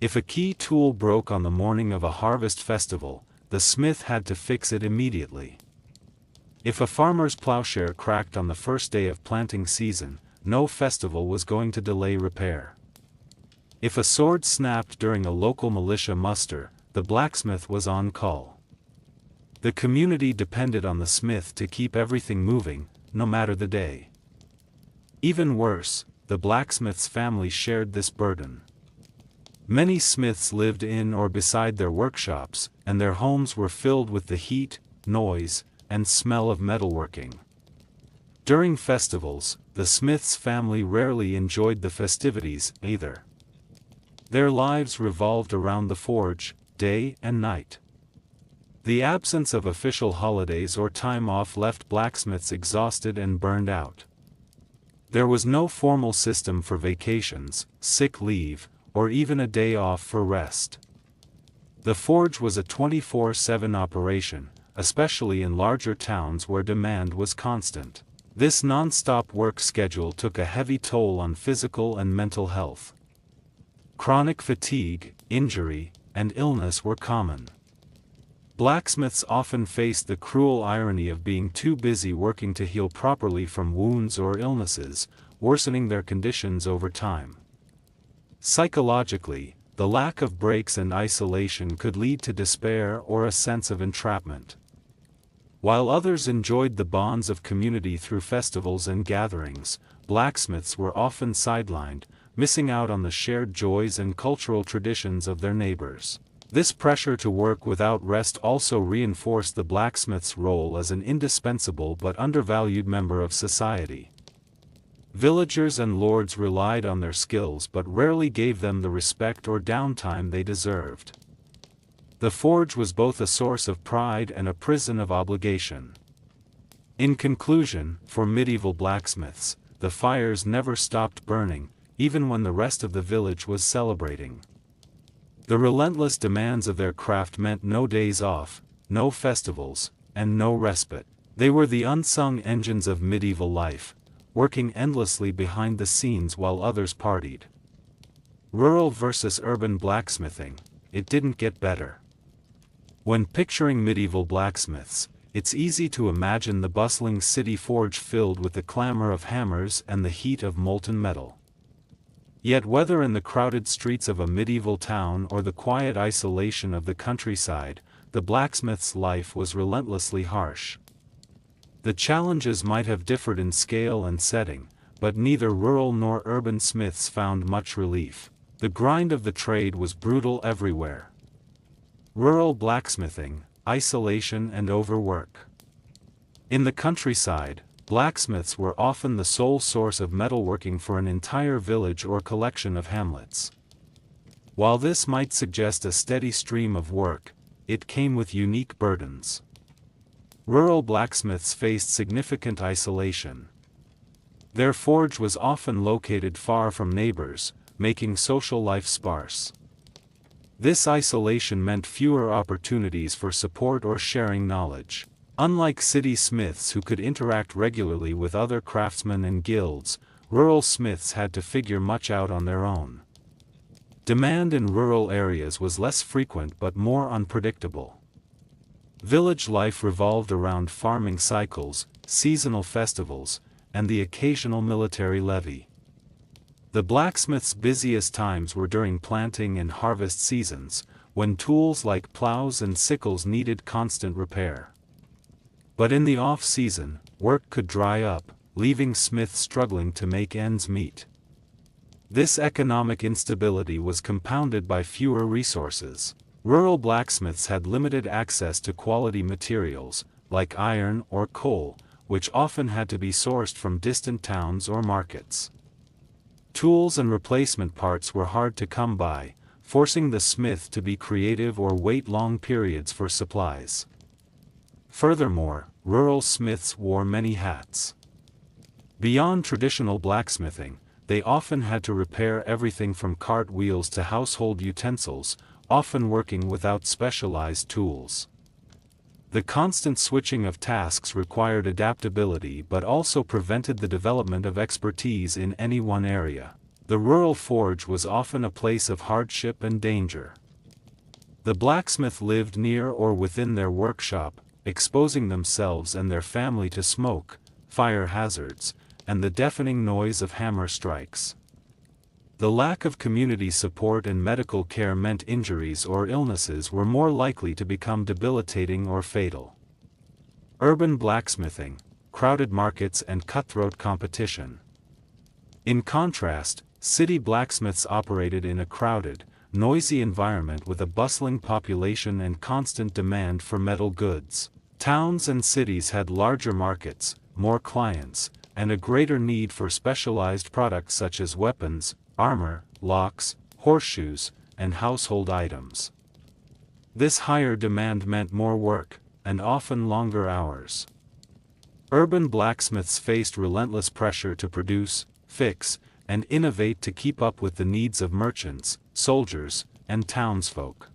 If a key tool broke on the morning of a harvest festival, the smith had to fix it immediately. If a farmer's plowshare cracked on the first day of planting season, no festival was going to delay repair. If a sword snapped during a local militia muster, the blacksmith was on call. The community depended on the smith to keep everything moving, no matter the day. Even worse, the blacksmith's family shared this burden. Many smiths lived in or beside their workshops, and their homes were filled with the heat, noise, and smell of metalworking. During festivals, the smith's family rarely enjoyed the festivities either. Their lives revolved around the forge, day and night. The absence of official holidays or time off left blacksmiths exhausted and burned out. There was no formal system for vacations, sick leave, or even a day off for rest. The forge was a 24/7 operation, especially in larger towns where demand was constant. This non-stop work schedule took a heavy toll on physical and mental health. Chronic fatigue, injury, and illness were common. Blacksmiths often faced the cruel irony of being too busy working to heal properly from wounds or illnesses, worsening their conditions over time. Psychologically, the lack of breaks and isolation could lead to despair or a sense of entrapment. While others enjoyed the bonds of community through festivals and gatherings, blacksmiths were often sidelined, missing out on the shared joys and cultural traditions of their neighbors. This pressure to work without rest also reinforced the blacksmith's role as an indispensable but undervalued member of society. Villagers and lords relied on their skills but rarely gave them the respect or downtime they deserved. The forge was both a source of pride and a prison of obligation. In conclusion, for medieval blacksmiths, the fires never stopped burning, even when the rest of the village was celebrating. The relentless demands of their craft meant no days off, no festivals, and no respite. They were the unsung engines of medieval life, working endlessly behind the scenes while others partied. Rural versus urban blacksmithing, it didn't get better. When picturing medieval blacksmiths, it's easy to imagine the bustling city forge filled with the clamor of hammers and the heat of molten metal. Yet whether in the crowded streets of a medieval town or the quiet isolation of the countryside, the blacksmith's life was relentlessly harsh. The challenges might have differed in scale and setting, but neither rural nor urban smiths found much relief. The grind of the trade was brutal everywhere. Rural blacksmithing, isolation and overwork. In the countryside, blacksmiths were often the sole source of metalworking for an entire village or collection of hamlets. While this might suggest a steady stream of work, it came with unique burdens. Rural blacksmiths faced significant isolation. Their forge was often located far from neighbors, making social life sparse. This isolation meant fewer opportunities for support or sharing knowledge. Unlike city smiths who could interact regularly with other craftsmen and guilds, rural smiths had to figure much out on their own. Demand in rural areas was less frequent but more unpredictable. Village life revolved around farming cycles, seasonal festivals, and the occasional military levy. The blacksmith's busiest times were during planting and harvest seasons, when tools like plows and sickles needed constant repair. But in the off-season, work could dry up, leaving smiths struggling to make ends meet. This economic instability was compounded by fewer resources. Rural blacksmiths had limited access to quality materials, like iron or coal, which often had to be sourced from distant towns or markets. Tools and replacement parts were hard to come by, forcing the smith to be creative or wait long periods for supplies. Furthermore, rural smiths wore many hats. Beyond traditional blacksmithing, they often had to repair everything from cart wheels to household utensils, often working without specialized tools. The constant switching of tasks required adaptability but also prevented the development of expertise in any one area. The rural forge was often a place of hardship and danger. The blacksmith lived near or within their workshop, exposing themselves and their family to smoke, fire hazards, and the deafening noise of hammer strikes. The lack of community support and medical care meant injuries or illnesses were more likely to become debilitating or fatal. Urban blacksmithing, crowded markets and cutthroat competition. In contrast, city blacksmiths operated in a crowded, noisy environment with a bustling population and constant demand for metal goods. Towns and cities had larger markets, more clients, and a greater need for specialized products such as weapons, armor, locks, horseshoes, and household items. This higher demand meant more work, and often longer hours. Urban blacksmiths faced relentless pressure to produce, fix, and innovate to keep up with the needs of merchants, soldiers, and townsfolk.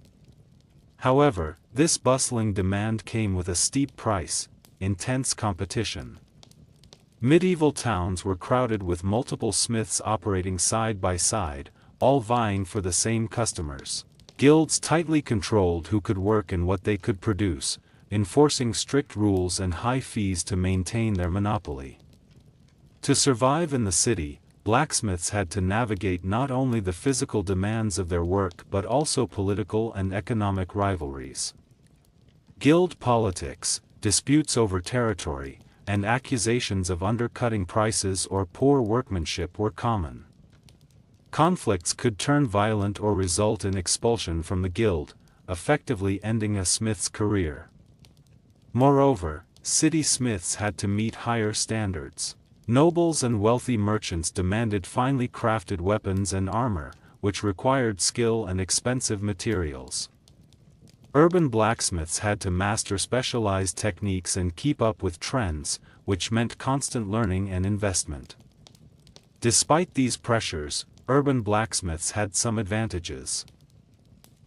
However, this bustling demand came with a steep price: intense competition. Medieval towns were crowded with multiple smiths operating side by side, all vying for the same customers. Guilds tightly controlled who could work and what they could produce, enforcing strict rules and high fees to maintain their monopoly. To survive in the city, blacksmiths had to navigate not only the physical demands of their work but also political and economic rivalries. Guild politics, disputes over territory, and accusations of undercutting prices or poor workmanship were common. Conflicts could turn violent or result in expulsion from the guild, effectively ending a smith's career. Moreover, city smiths had to meet higher standards. Nobles and wealthy merchants demanded finely crafted weapons and armor, which required skill and expensive materials. Urban blacksmiths had to master specialized techniques and keep up with trends, which meant constant learning and investment. Despite these pressures, urban blacksmiths had some advantages.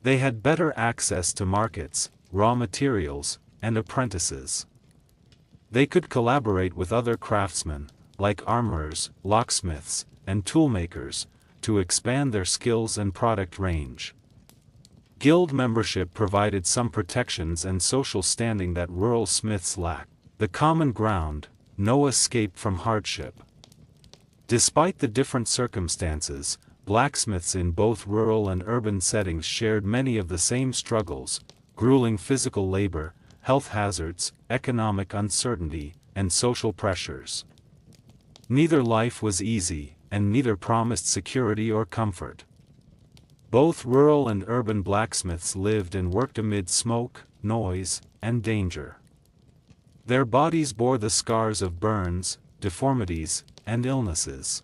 They had better access to markets, raw materials, and apprentices. They could collaborate with other craftsmen, like armorers, locksmiths, and toolmakers, to expand their skills and product range. Guild membership provided some protections and social standing that rural smiths lacked. The common ground: no escape from hardship. Despite the different circumstances, blacksmiths in both rural and urban settings shared many of the same struggles: grueling physical labor, health hazards, economic uncertainty, and social pressures. Neither life was easy, and neither promised security or comfort. Both rural and urban blacksmiths lived and worked amid smoke, noise, and danger. Their bodies bore the scars of burns, deformities, and illnesses.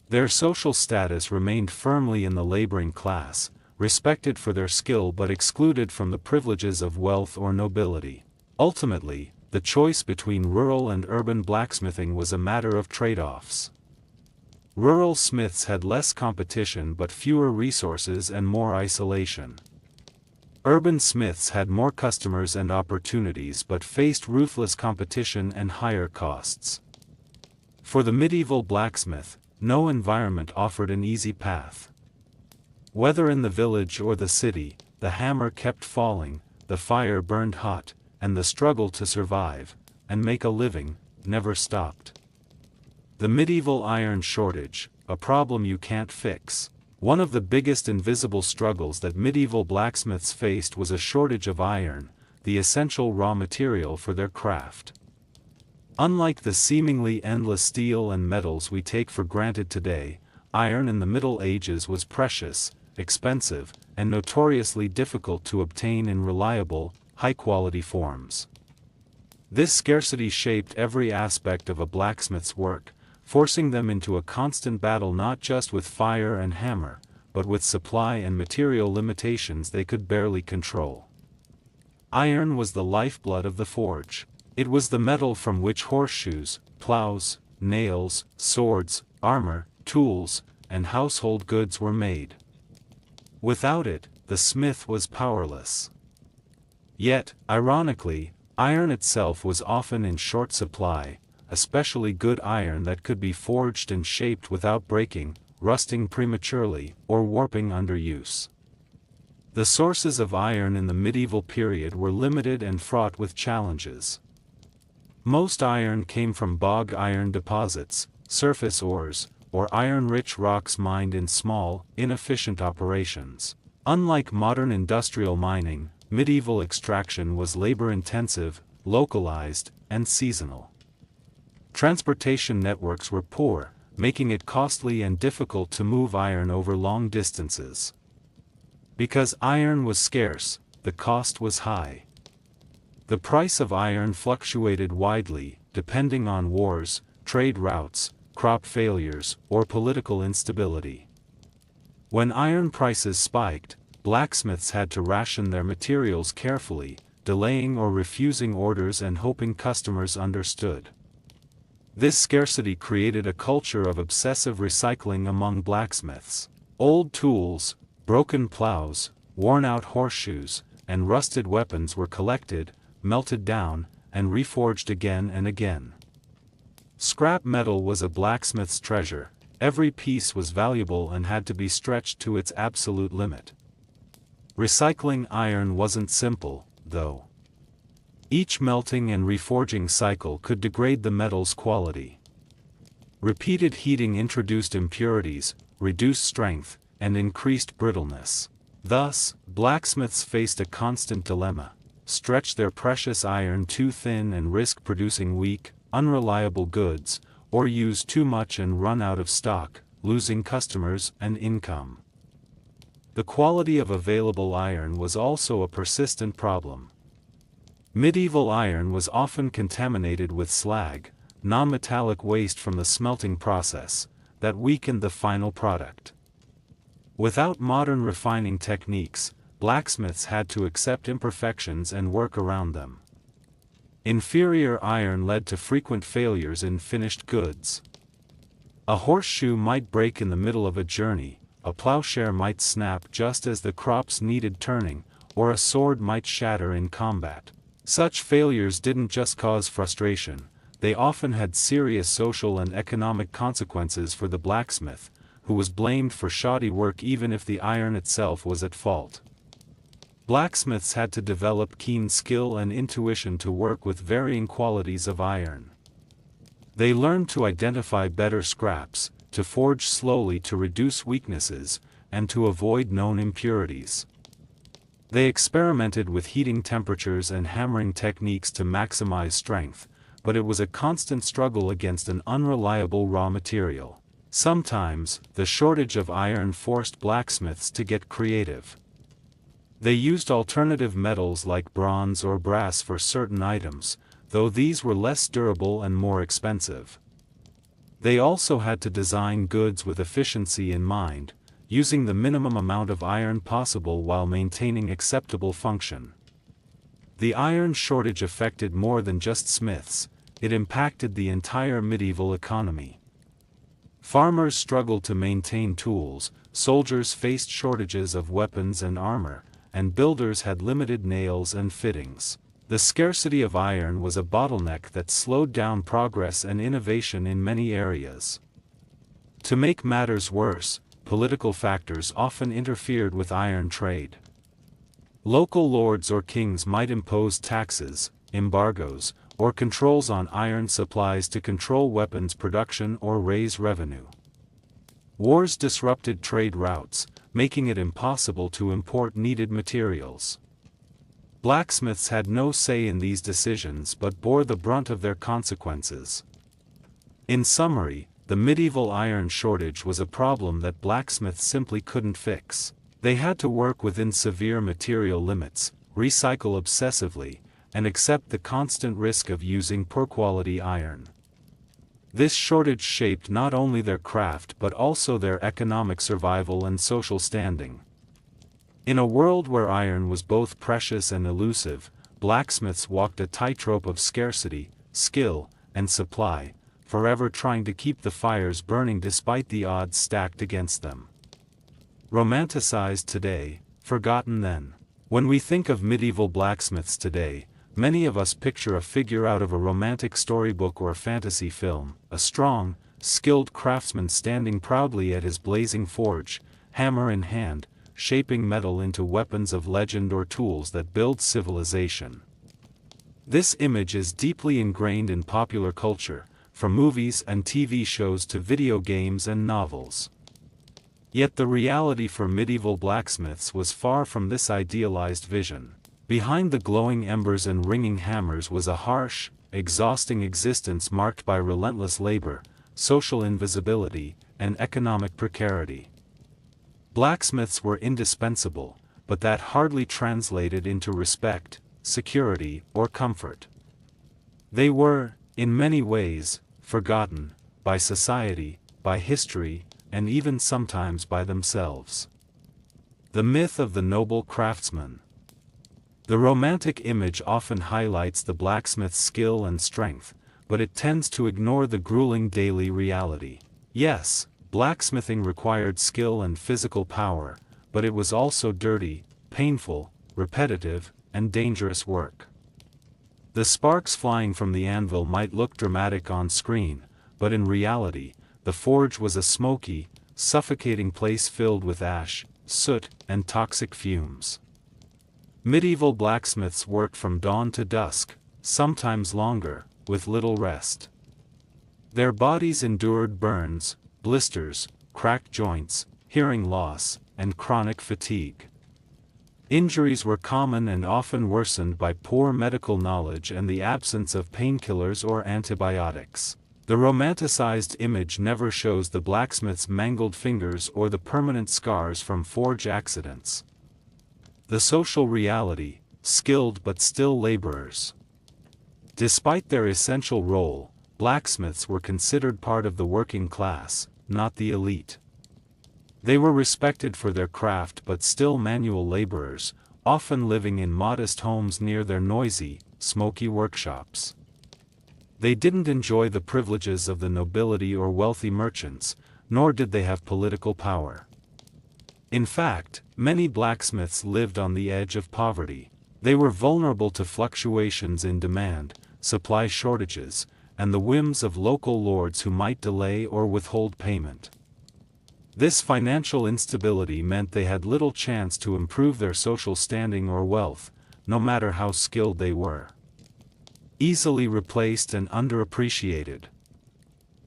Their social status remained firmly in the laboring class, respected for their skill but excluded from the privileges of wealth or nobility. Ultimately, the choice between rural and urban blacksmithing was a matter of trade-offs. Rural smiths had less competition but fewer resources and more isolation. Urban smiths had more customers and opportunities but faced ruthless competition and higher costs. For the medieval blacksmith, no environment offered an easy path. Whether in the village or the city, the hammer kept falling, the fire burned hot, and the struggle to survive, and make a living, never stopped. The medieval iron shortage, a problem you can't fix. One of the biggest invisible struggles that medieval blacksmiths faced was a shortage of iron, the essential raw material for their craft. Unlike the seemingly endless steel and metals we take for granted today, iron in the Middle Ages was precious, expensive, and notoriously difficult to obtain in reliable, high-quality forms. This scarcity shaped every aspect of a blacksmith's work, forcing them into a constant battle not just with fire and hammer, but with supply and material limitations they could barely control. Iron was the lifeblood of the forge. It was the metal from which horseshoes, plows, nails, swords, armor, tools, and household goods were made. Without it, the smith was powerless. Yet, ironically, iron itself was often in short supply, especially good iron that could be forged and shaped without breaking, rusting prematurely, or warping under use. The sources of iron in the medieval period were limited and fraught with challenges. Most iron came from bog iron deposits, surface ores, or iron-rich rocks mined in small, inefficient operations. Unlike modern industrial mining, medieval extraction was labor-intensive, localized, and seasonal. Transportation networks were poor, making it costly and difficult to move iron over long distances. Because iron was scarce, the cost was high. The price of iron fluctuated widely, depending on wars, trade routes, crop failures, or political instability. When iron prices spiked, blacksmiths had to ration their materials carefully, delaying or refusing orders and hoping customers understood. This scarcity created a culture of obsessive recycling among blacksmiths. Old tools, broken plows, worn-out horseshoes, and rusted weapons were collected, melted down, and reforged again and again. Scrap metal was a blacksmith's treasure. Every piece was valuable and had to be stretched to its absolute limit. Recycling iron wasn't simple, though. Each melting and reforging cycle could degrade the metal's quality. Repeated heating introduced impurities, reduced strength, and increased brittleness. Thus, blacksmiths faced a constant dilemma: stretch their precious iron too thin and risk producing weak, unreliable goods, or use too much and run out of stock, losing customers and income. The quality of available iron was also a persistent problem. Medieval iron was often contaminated with slag, non-metallic waste from the smelting process, that weakened the final product. Without modern refining techniques, blacksmiths had to accept imperfections and work around them. Inferior iron led to frequent failures in finished goods. A horseshoe might break in the middle of a journey, a plowshare might snap just as the crops needed turning, or a sword might shatter in combat. Such failures didn't just cause frustration, they often had serious social and economic consequences for the blacksmith, who was blamed for shoddy work even if the iron itself was at fault. Blacksmiths had to develop keen skill and intuition to work with varying qualities of iron. They learned to identify better scraps, to forge slowly to reduce weaknesses, and to avoid known impurities. They experimented with heating temperatures and hammering techniques to maximize strength, but it was a constant struggle against an unreliable raw material. Sometimes, the shortage of iron forced blacksmiths to get creative. They used alternative metals like bronze or brass for certain items, though these were less durable and more expensive. They also had to design goods with efficiency in mind, using the minimum amount of iron possible while maintaining acceptable function. The iron shortage affected more than just smiths, it impacted the entire medieval economy. Farmers struggled to maintain tools, soldiers faced shortages of weapons and armor, and builders had limited nails and fittings. The scarcity of iron was a bottleneck that slowed down progress and innovation in many areas. To make matters worse, political factors often interfered with iron trade. Local lords or kings might impose taxes, embargoes, or controls on iron supplies to control weapons production or raise revenue. Wars disrupted trade routes, making it impossible to import needed materials. Blacksmiths had no say in these decisions but bore the brunt of their consequences. In summary, the medieval iron shortage was a problem that blacksmiths simply couldn't fix. They had to work within severe material limits, recycle obsessively, and accept the constant risk of using poor quality iron. This shortage shaped not only their craft but also their economic survival and social standing. In a world where iron was both precious and elusive, blacksmiths walked a tightrope of scarcity, skill, and supply, forever trying to keep the fires burning despite the odds stacked against them. Romanticized today, forgotten then. When we think of medieval blacksmiths today, many of us picture a figure out of a romantic storybook or fantasy film, a strong, skilled craftsman standing proudly at his blazing forge, hammer in hand, shaping metal into weapons of legend or tools that build civilization. This image is deeply ingrained in popular culture, from movies and TV shows to video games and novels. Yet the reality for medieval blacksmiths was far from this idealized vision. Behind the glowing embers and ringing hammers was a harsh, exhausting existence marked by relentless labor, social invisibility, and economic precarity. Blacksmiths were indispensable, but that hardly translated into respect, security, or comfort. They were, in many ways, forgotten, by society, by history, and even sometimes by themselves. The myth of the noble craftsman. The romantic image often highlights the blacksmith's skill and strength, but it tends to ignore the grueling daily reality. Yes, blacksmithing required skill and physical power, but it was also dirty, painful, repetitive, and dangerous work. The sparks flying from the anvil might look dramatic on screen, but in reality, the forge was a smoky, suffocating place filled with ash, soot, and toxic fumes. Medieval blacksmiths worked from dawn to dusk, sometimes longer, with little rest. Their bodies endured burns, blisters, cracked joints, hearing loss, and chronic fatigue. Injuries were common and often worsened by poor medical knowledge and the absence of painkillers or antibiotics. The romanticized image never shows the blacksmith's mangled fingers or the permanent scars from forge accidents. The social reality: skilled but still laborers. Despite their essential role, blacksmiths were considered part of the working class, not the elite. They were respected for their craft but still manual laborers, often living in modest homes near their noisy, smoky workshops. They didn't enjoy the privileges of the nobility or wealthy merchants, nor did they have political power. In fact, many blacksmiths lived on the edge of poverty. They were vulnerable to fluctuations in demand, supply shortages, and the whims of local lords who might delay or withhold payment. This financial instability meant they had little chance to improve their social standing or wealth, no matter how skilled they were. Easily replaced and underappreciated.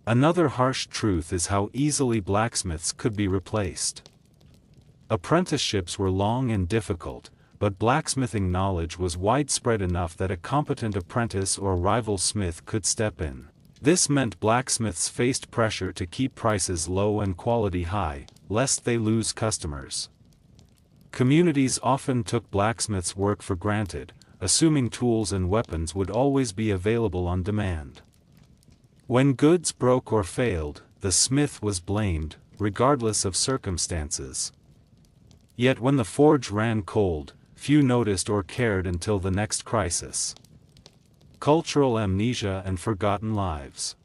Another harsh truth is how easily blacksmiths could be replaced. Apprenticeships were long and difficult, but blacksmithing knowledge was widespread enough that a competent apprentice or rival smith could step in. This meant blacksmiths faced pressure to keep prices low and quality high, lest they lose customers. Communities often took blacksmiths' work for granted, assuming tools and weapons would always be available on demand. When goods broke or failed, the smith was blamed, regardless of circumstances. Yet when the forge ran cold, few noticed or cared until the next crisis. Cultural amnesia and forgotten lives.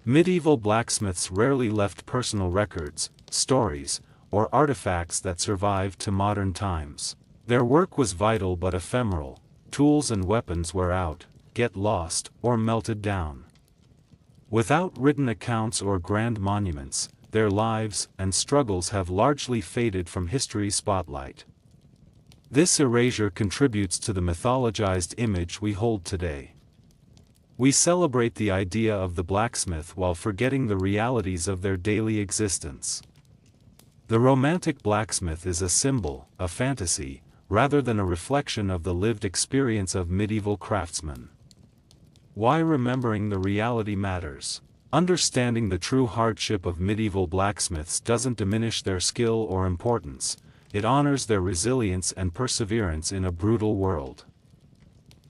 Medieval blacksmiths rarely left personal records, stories, or artifacts that survived to modern times. Their work was vital but ephemeral. Tools and weapons wear out, get lost, or melted down. Without written accounts or grand monuments, their lives and struggles have largely faded from history's spotlight. This erasure contributes to the mythologized image we hold today. We celebrate the idea of the blacksmith while forgetting the realities of their daily existence. The romantic blacksmith is a symbol, a fantasy, rather than a reflection of the lived experience of medieval craftsmen. Why remembering the reality matters. Understanding the true hardship of medieval blacksmiths doesn't diminish their skill or importance. It honors their resilience and perseverance in a brutal world.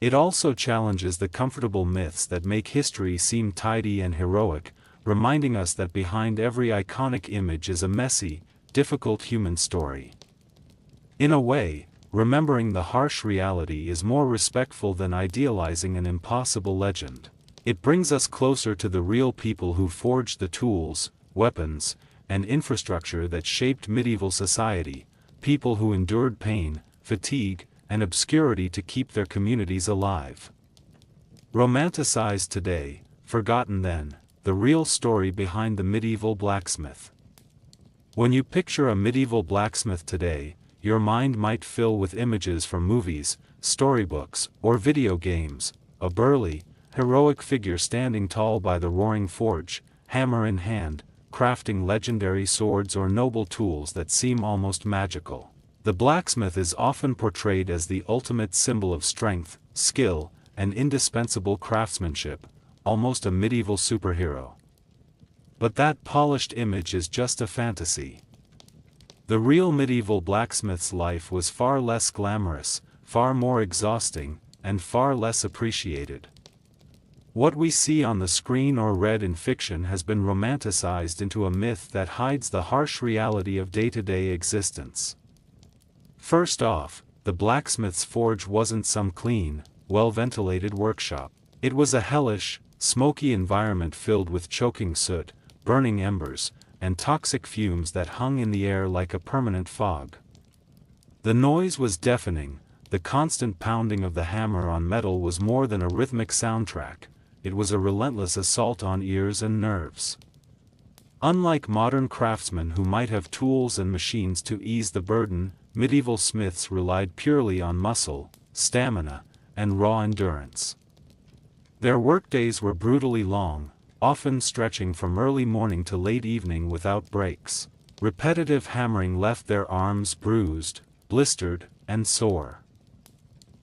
It also challenges the comfortable myths that make history seem tidy and heroic, reminding us that behind every iconic image is a messy, difficult human story. In a way, remembering the harsh reality is more respectful than idealizing an impossible legend. It brings us closer to the real people who forged the tools, weapons, and infrastructure that shaped medieval society, people who endured pain, fatigue, and obscurity to keep their communities alive. Romanticized today, forgotten then, the real story behind the medieval blacksmith. When you picture a medieval blacksmith today, your mind might fill with images from movies, storybooks, or video games, a burly, heroic figure standing tall by the roaring forge, hammer in hand, crafting legendary swords or noble tools that seem almost magical. The blacksmith is often portrayed as the ultimate symbol of strength, skill, and indispensable craftsmanship, almost a medieval superhero. But that polished image is just a fantasy. The real medieval blacksmith's life was far less glamorous, far more exhausting, and far less appreciated. What we see on the screen or read in fiction has been romanticized into a myth that hides the harsh reality of day-to-day existence. First off, the blacksmith's forge wasn't some clean, well-ventilated workshop. It was a hellish, smoky environment filled with choking soot, burning embers, and toxic fumes that hung in the air like a permanent fog. The noise was deafening, the constant pounding of the hammer on metal was more than a rhythmic soundtrack, it was a relentless assault on ears and nerves. Unlike modern craftsmen who might have tools and machines to ease the burden, medieval smiths relied purely on muscle, stamina, and raw endurance. Their workdays were brutally long, often stretching from early morning to late evening without breaks. Repetitive hammering left their arms bruised, blistered, and sore.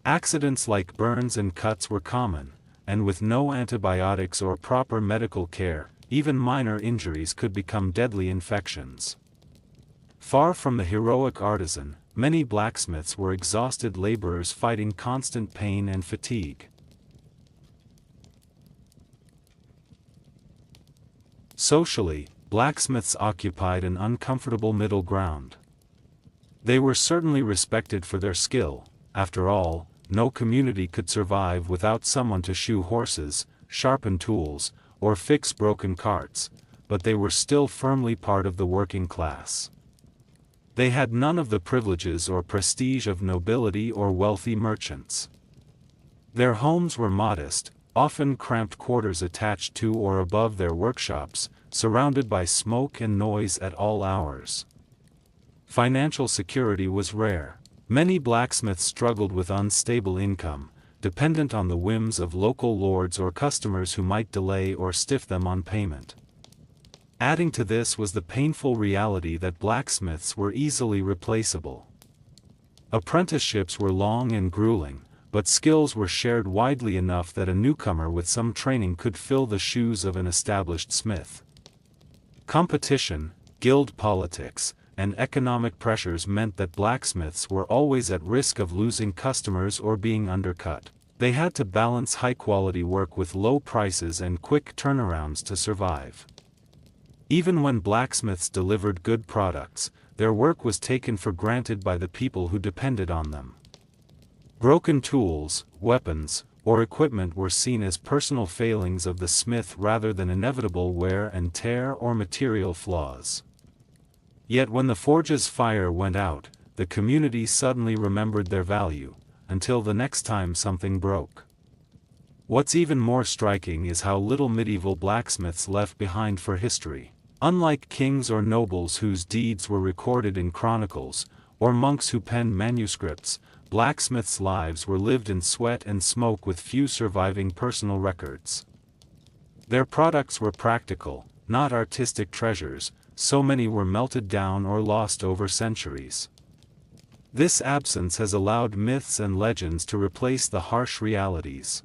Accidents like burns and cuts were common, and with no antibiotics or proper medical care, even minor injuries could become deadly infections. Far from the heroic artisan, many blacksmiths were exhausted laborers fighting constant pain and fatigue. Socially, blacksmiths occupied an uncomfortable middle ground. They were certainly respected for their skill. After all, no community could survive without someone to shoe horses, sharpen tools, or fix broken carts, but they were still firmly part of the working class. They had none of the privileges or prestige of nobility or wealthy merchants. Their homes were modest, often cramped quarters attached to or above their workshops, surrounded by smoke and noise at all hours. Financial security was rare. Many blacksmiths struggled with unstable income, dependent on the whims of local lords or customers who might delay or stiff them on payment. Adding to this was the painful reality that blacksmiths were easily replaceable. Apprenticeships were long and grueling, but skills were shared widely enough that a newcomer with some training could fill the shoes of an established smith. Competition, guild politics, and economic pressures meant that blacksmiths were always at risk of losing customers or being undercut. They had to balance high-quality work with low prices and quick turnarounds to survive. Even when blacksmiths delivered good products, their work was taken for granted by the people who depended on them. Broken tools, weapons, or equipment were seen as personal failings of the smith rather than inevitable wear and tear or material flaws. Yet when the forge's fire went out, the community suddenly remembered their value, until the next time something broke. What's even more striking is how little medieval blacksmiths left behind for history. Unlike kings or nobles whose deeds were recorded in chronicles, or monks who penned manuscripts, blacksmiths' lives were lived in sweat and smoke with few surviving personal records. Their products were practical, not artistic treasures, so many were melted down or lost over centuries. This absence has allowed myths and legends to replace the harsh realities.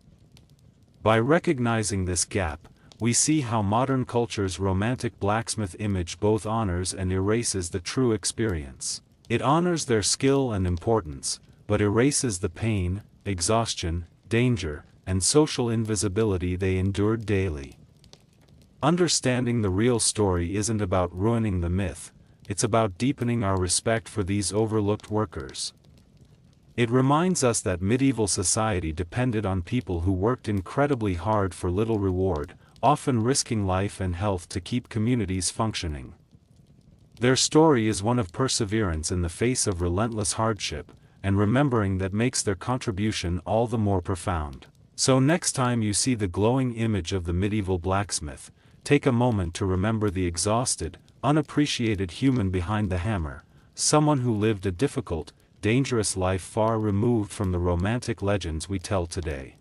By recognizing this gap, we see how modern culture's romantic blacksmith image both honors and erases the true experience. It honors their skill and importance, but erases the pain, exhaustion, danger, and social invisibility they endured daily. Understanding the real story isn't about ruining the myth, it's about deepening our respect for these overlooked workers. It reminds us that medieval society depended on people who worked incredibly hard for little reward, often risking life and health to keep communities functioning. Their story is one of perseverance in the face of relentless hardship, and remembering that makes their contribution all the more profound. So next time you see the glowing image of the medieval blacksmith, take a moment to remember the exhausted, unappreciated human behind the hammer, someone who lived a difficult, dangerous life far removed from the romantic legends we tell today.